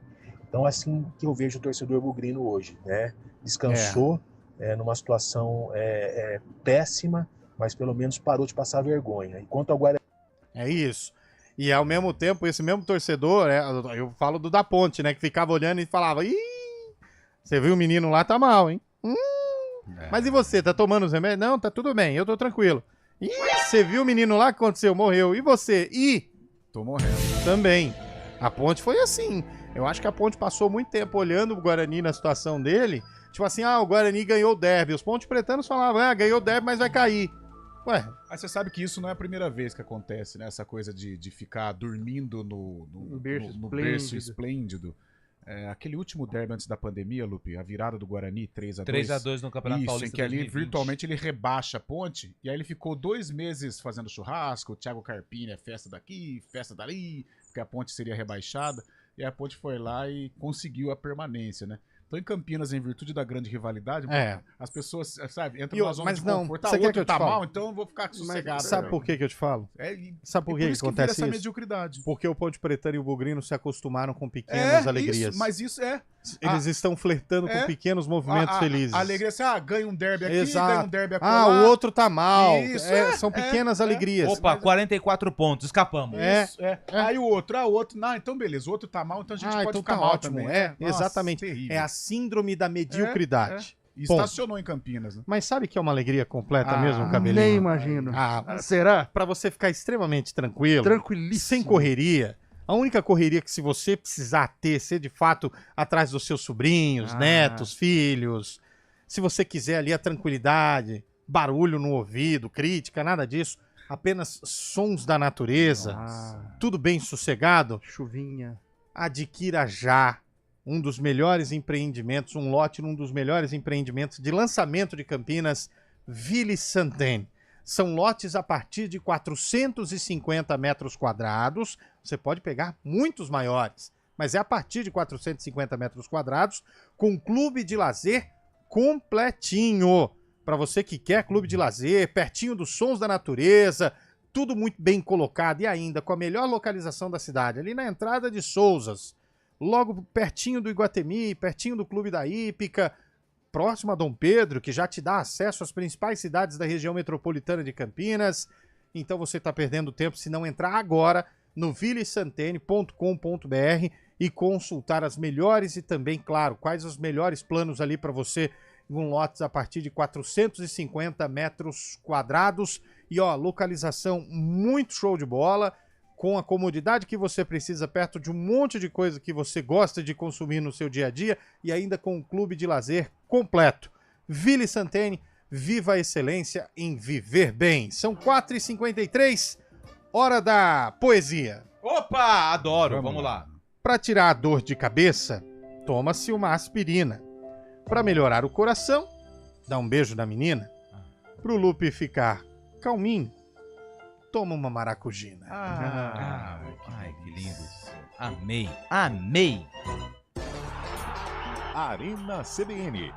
W: Então assim que eu vejo o torcedor bugrino hoje, né? Descansou, numa situação péssima, mas pelo menos parou de passar vergonha. Enquanto ao Guarani...
C: É isso. E ao mesmo tempo, esse mesmo torcedor, eu falo do da Ponte, né? Que ficava olhando e falava: ih, você viu o menino lá, tá mal, hein? Mas e você, tá tomando os remédios? Não, tá tudo bem, eu tô tranquilo. Ih, você viu o menino lá, que aconteceu? Morreu. E você? Ih,
F: tô morrendo.
C: Também. A Ponte foi assim. Eu acho que a Ponte passou muito tempo olhando o Guarani na situação dele. Tipo assim, o Guarani ganhou o derby. Os Ponte Pretanos falavam, ganhou o derby, mas vai cair. Ué.
F: Mas você sabe que isso não é a primeira vez que acontece, né? Essa coisa de ficar dormindo no berço esplêndido. Aquele último derby antes da pandemia, Lupe, a virada do Guarani, 3-2.
D: 3-2 no Campeonato Paulista.
F: Isso, em que ali virtualmente ele rebaixa a Ponte, e aí ele ficou 2 meses fazendo churrasco, o Thiago Carpini, festa daqui, festa dali, porque a Ponte seria rebaixada, e a Ponte foi lá e conseguiu a permanência, né? Então em Campinas, em virtude da grande rivalidade, as pessoas, sabe, entram numa zona de conforto. O outro tá mal, então eu vou ficar sossegado.
C: Sabe por que eu te falo? Sabe por que acontece isso?
F: Essa mediocridade.
C: Porque o Ponte Pretano e o Bugrino se acostumaram com pequenas alegrias.
F: Isso, mas isso
C: Eles estão flertando com pequenos movimentos felizes.
F: A alegria é ganha um derby aqui, ganha um derby aqui.
C: O outro tá mal. Isso, são pequenas alegrias.
D: Opa, 44 pontos, escapamos.
F: Aí o outro, então beleza, o outro tá mal, então a gente pode
C: então
F: ficar
C: tá
F: mal
C: ótimo.
F: também.
C: Exatamente.
F: Terrível.
C: É a síndrome da mediocridade.
F: E estacionou em Campinas, né?
C: Mas sabe que é uma alegria completa mesmo, Cabelinho?
E: Nem imagino.
C: Será? Pra você ficar extremamente tranquilo.
E: Tranquilíssimo.
C: Sem correria. A única correria que se você precisar ser de fato atrás dos seus sobrinhos, netos, filhos, se você quiser ali a tranquilidade, barulho no ouvido, crítica, nada disso, apenas sons da natureza, tudo bem sossegado,
E: chuvinha.
C: Adquira já um dos melhores empreendimentos, um lote num dos melhores empreendimentos de lançamento de Campinas, Ville Santen. São lotes a partir de 450 metros quadrados. Você pode pegar muitos maiores, mas é a partir de 450 metros quadrados, com clube de lazer completinho. Para você que quer clube de lazer, pertinho dos sons da natureza, tudo muito bem colocado e ainda com a melhor localização da cidade, ali na entrada de Souzas, logo pertinho do Iguatemi, pertinho do Clube da Hípica, próximo a Dom Pedro, que já te dá acesso às principais cidades da região metropolitana de Campinas. Então você está perdendo tempo se não entrar agora no villesantene.com.br e consultar as melhores e também, claro, quais os melhores planos ali para você em lotes a partir de 450 metros quadrados. E localização muito show de bola, com a comodidade que você precisa, perto de um monte de coisa que você gosta de consumir no seu dia a dia e ainda com um clube de lazer completo. Ville Santen, viva a excelência em viver bem. São 4h53, hora da poesia.
D: Opa, adoro, vamos lá.
C: Para tirar a dor de cabeça, toma-se uma aspirina. Para melhorar o coração, dá um beijo na menina. Pro Lupe ficar calminho, toma uma maracujina.
D: Ai, que lindo. Amei.
B: Arena CBN.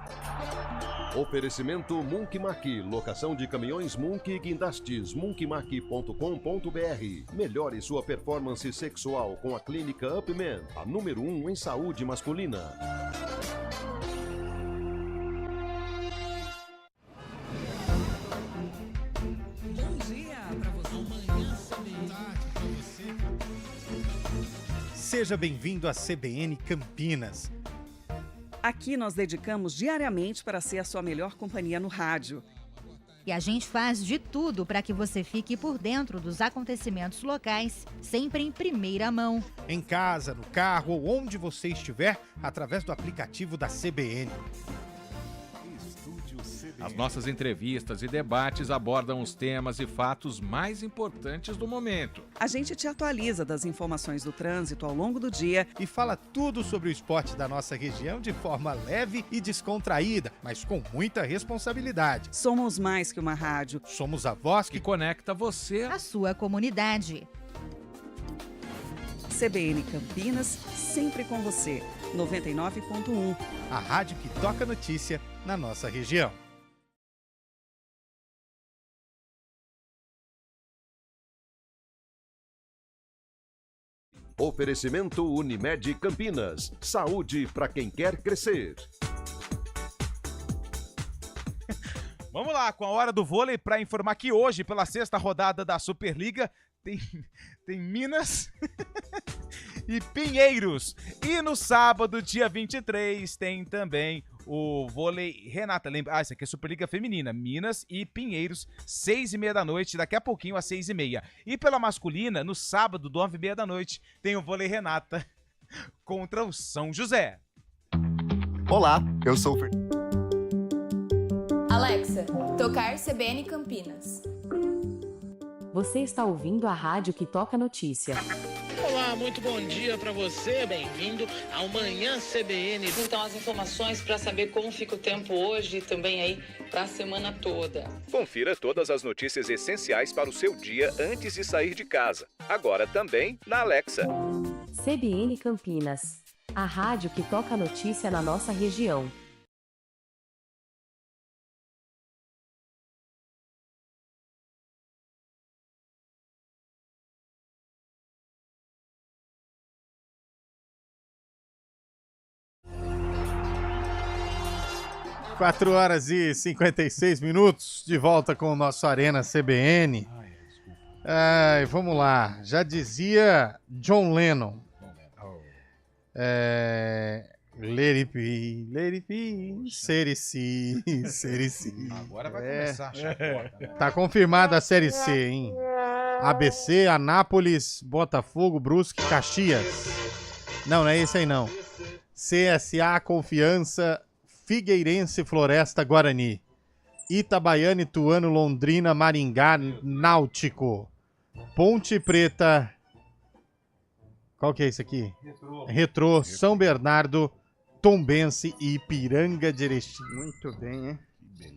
A: Oferecimento Munk Maqui, locação de caminhões Munk e guindastes, munkmaqui.com.br. Melhore sua performance sexual com a clínica Upman, a número 1 em saúde masculina.
C: Seja bem-vindo à CBN Campinas.
H: Aqui nós dedicamos diariamente para ser a sua melhor companhia no rádio.
I: E a gente faz de tudo para que você fique por dentro dos acontecimentos locais, sempre em primeira mão.
C: Em casa, no carro ou onde você estiver, através do aplicativo da CBN.
J: As nossas entrevistas e debates abordam os temas e fatos mais importantes do momento.
H: A gente te atualiza das informações do trânsito ao longo do dia
C: e fala tudo sobre o esporte da nossa região de forma leve e descontraída, mas com muita responsabilidade.
H: Somos mais que uma rádio.
C: Somos a voz que
J: conecta você
I: à sua comunidade.
H: CBN Campinas, sempre com você. 99.1.
C: A rádio que toca notícia na nossa região.
A: Oferecimento Unimed Campinas. Saúde para quem quer crescer.
D: Vamos lá, com a hora do vôlei, para informar que hoje, pela 6ª rodada da Superliga, tem Minas e Pinheiros. E no sábado, dia 23, tem também o vôlei Renata. Essa aqui é a Superliga Feminina. Minas e Pinheiros, 6h30 da noite, daqui a pouquinho às 6h30. E pela masculina, no sábado, 9h30 da noite, tem o vôlei Renata contra o São José.
K: Olá, eu sou o
P: Alexa, tocar CBN Campinas. Você está ouvindo a rádio que toca notícia.
Q: Olá, muito bom dia para você. Bem-vindo ao Manhã CBN.
R: Então, as informações para saber como fica o tempo hoje e também aí para a semana toda.
S: Confira todas as notícias essenciais para o seu dia antes de sair de casa. Agora também na Alexa.
P: CBN Campinas, a rádio que toca notícia na nossa região.
C: Quatro horas e 56 minutos, de volta com o nosso Arena CBN. Vamos lá, já dizia John Lennon. Let it be, Série C.
D: Agora vai começar a chacota, né?
C: Tá confirmada a Série C, hein? ABC, Anápolis, Botafogo, Brusque, Caxias. Não é esse aí não. CSA, Confiança, Figueirense, Floresta, Guarani. Itabaiana, Ituano, Londrina, Maringá, Náutico. Ponte Preta. Qual que é esse aqui? Retrô, São Bernardo, Tombense e Ipiranga de Erechim.
E: Muito bem, hein?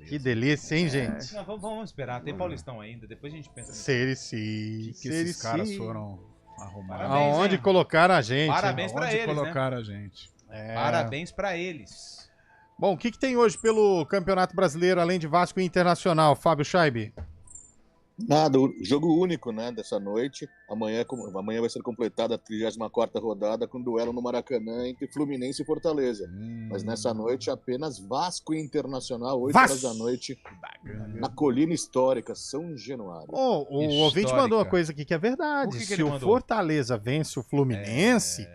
C: Que delícia, hein, gente?
D: Não, vamos esperar, tem Paulistão ainda, depois a gente pensa nisso.
C: Série C.
F: Que esses caras foram arrumar?
C: Aonde colocaram a gente?
D: Parabéns pra eles,
F: colocaram a gente?
D: Parabéns pra eles.
C: Bom, o que tem hoje pelo Campeonato Brasileiro, além de Vasco e Internacional, Fábio Scheibe?
G: Nada, jogo único, né, dessa noite. Amanhã vai ser completada a 34ª rodada com duelo no Maracanã entre Fluminense e Fortaleza. Mas nessa noite apenas Vasco e Internacional, 8 horas da noite, na Colina Histórica, São Januário.
C: O ouvinte mandou uma coisa aqui que é verdade. Se o Fortaleza vence o Fluminense,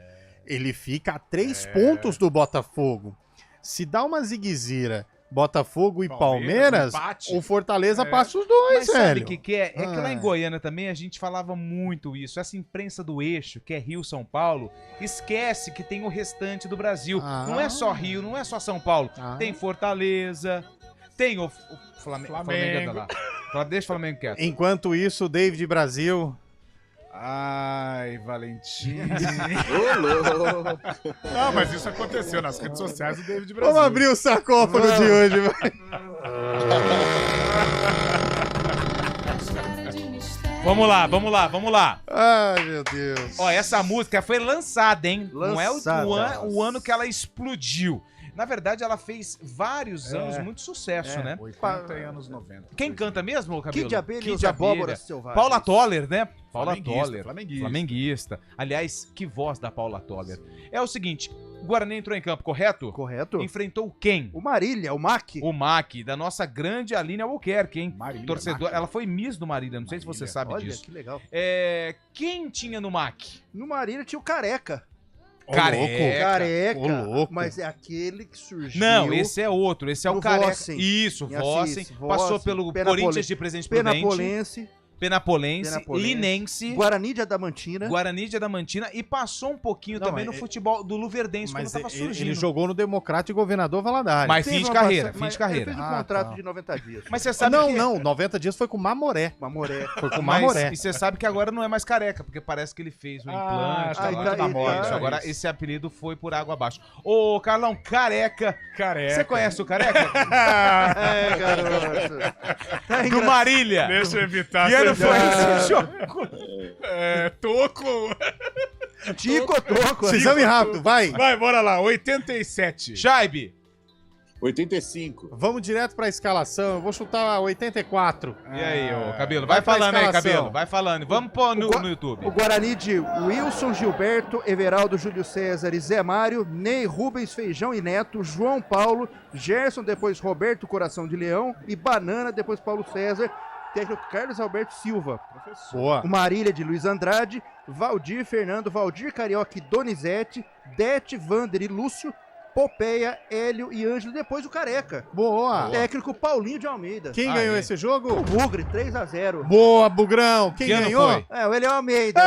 C: ele fica a 3 pontos do Botafogo. Se dá uma ziguezira, Botafogo e Palmeiras, o Fortaleza passa os dois,
D: mas
C: velho.
D: Sabe o que é? É que lá em Goiânia também a gente falava muito isso. Essa imprensa do eixo, que é Rio-São Paulo, esquece que tem o restante do Brasil. Não é só Rio, não é só São Paulo. Tem Fortaleza, tem o Flamengo. Deixa o Flamengo quieto.
C: Enquanto isso, o David Brasil...
F: Ai, Valentim. Não, mas isso aconteceu nas redes sociais do David Brasil.
C: Vamos abrir o sarcófago de hoje, vai.
D: Vamos lá.
C: Ai, meu Deus.
D: Ó, essa música foi lançada, hein? Não é o ano que ela explodiu. Na verdade, ela fez vários anos muito sucesso, né?
F: 80 e anos 90.
D: Quem canta mesmo, Cabelo?
E: Kid de Abelha e os Abóboras Selvagens.
D: Paula Toller, né? Paula Toller.
F: Flamenguista.
D: Aliás, que voz da Paula Toller. É o seguinte, o Guarani entrou em campo, correto?
E: Correto.
D: Enfrentou quem?
E: O Marília, o MAC.
D: O MAC, da nossa grande Aline Albuquerque, hein?
F: Marília,
D: torcedor.
F: MAC.
D: Ela foi Miss do Marília, não sei se você sabe disso.
E: Olha, que legal.
D: Quem tinha no MAC?
E: No Marília tinha o Careca.
D: Careca.
E: Mas é aquele que surgiu.
D: Não, esse é outro. Esse é o Careca.
E: Vossen.
D: Isso, Vossen. Passou pelo Corinthians de Presidente Prudente. Penapolense, Linense,
E: Guarani de Adamantina
D: e passou um pouquinho também no futebol do Luverdense quando tava surgindo.
C: Ele jogou no Democrático e Governador Valadares.
D: Mas fim de carreira.
E: Ele fez um contrato de 90 dias.
D: Mas você sabe
C: Não, 90 dias foi com Mamoré.
E: Foi
C: com Mamoré.
D: E você sabe que agora não é mais Careca, porque parece que ele fez um implante. Agora esse apelido foi por água abaixo. Ô, Carlão, Careca. Você conhece o Careca?
E: Garoto.
D: Do Marília.
F: Deixa eu evitar.
D: Que ano foi esse jogo?
F: Toco.
E: Tico, toco.
C: Exame rápido, vai.
F: Vai, bora lá. 87.
D: Scheibe.
L: 85.
C: Vamos direto pra escalação. Eu vou chutar 84.
D: E aí, ô Cabelo? Vai falando aí, Cabelo. Vai falando. Vamos pôr no YouTube.
E: O Guarani de Wilson, Gilberto, Everaldo, Júlio César e Zé Mário, Ney, Rubens, Feijão e Neto, João Paulo, Gerson, depois Roberto Coração de Leão e Banana, depois Paulo César. Técnico Carlos Alberto Silva.
C: Boa.
E: O Marília de Luiz Andrade, Valdir Fernando, Valdir Carioca e Donizete, Dete, Vander e Lúcio, Popeia, Hélio e Ângelo, depois o Careca.
C: Boa.
E: Técnico Paulinho de Almeida.
C: Quem ganhou esse jogo?
E: O Bugre, 3-0.
C: Boa, Bugrão. Quem ganhou?
D: Foi?
E: O Hélio Almeida.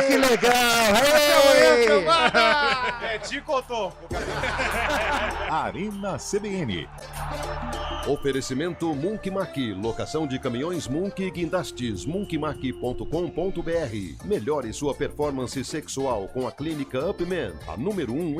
E: Que legal.
D: É Tico ou Toco?
B: Arena CBN.
A: Oferecimento Munk Maqui, locação de caminhões Munk e guindastes, munkmaqui.com.br. Melhore sua performance sexual com a clínica Upman, a número 1 em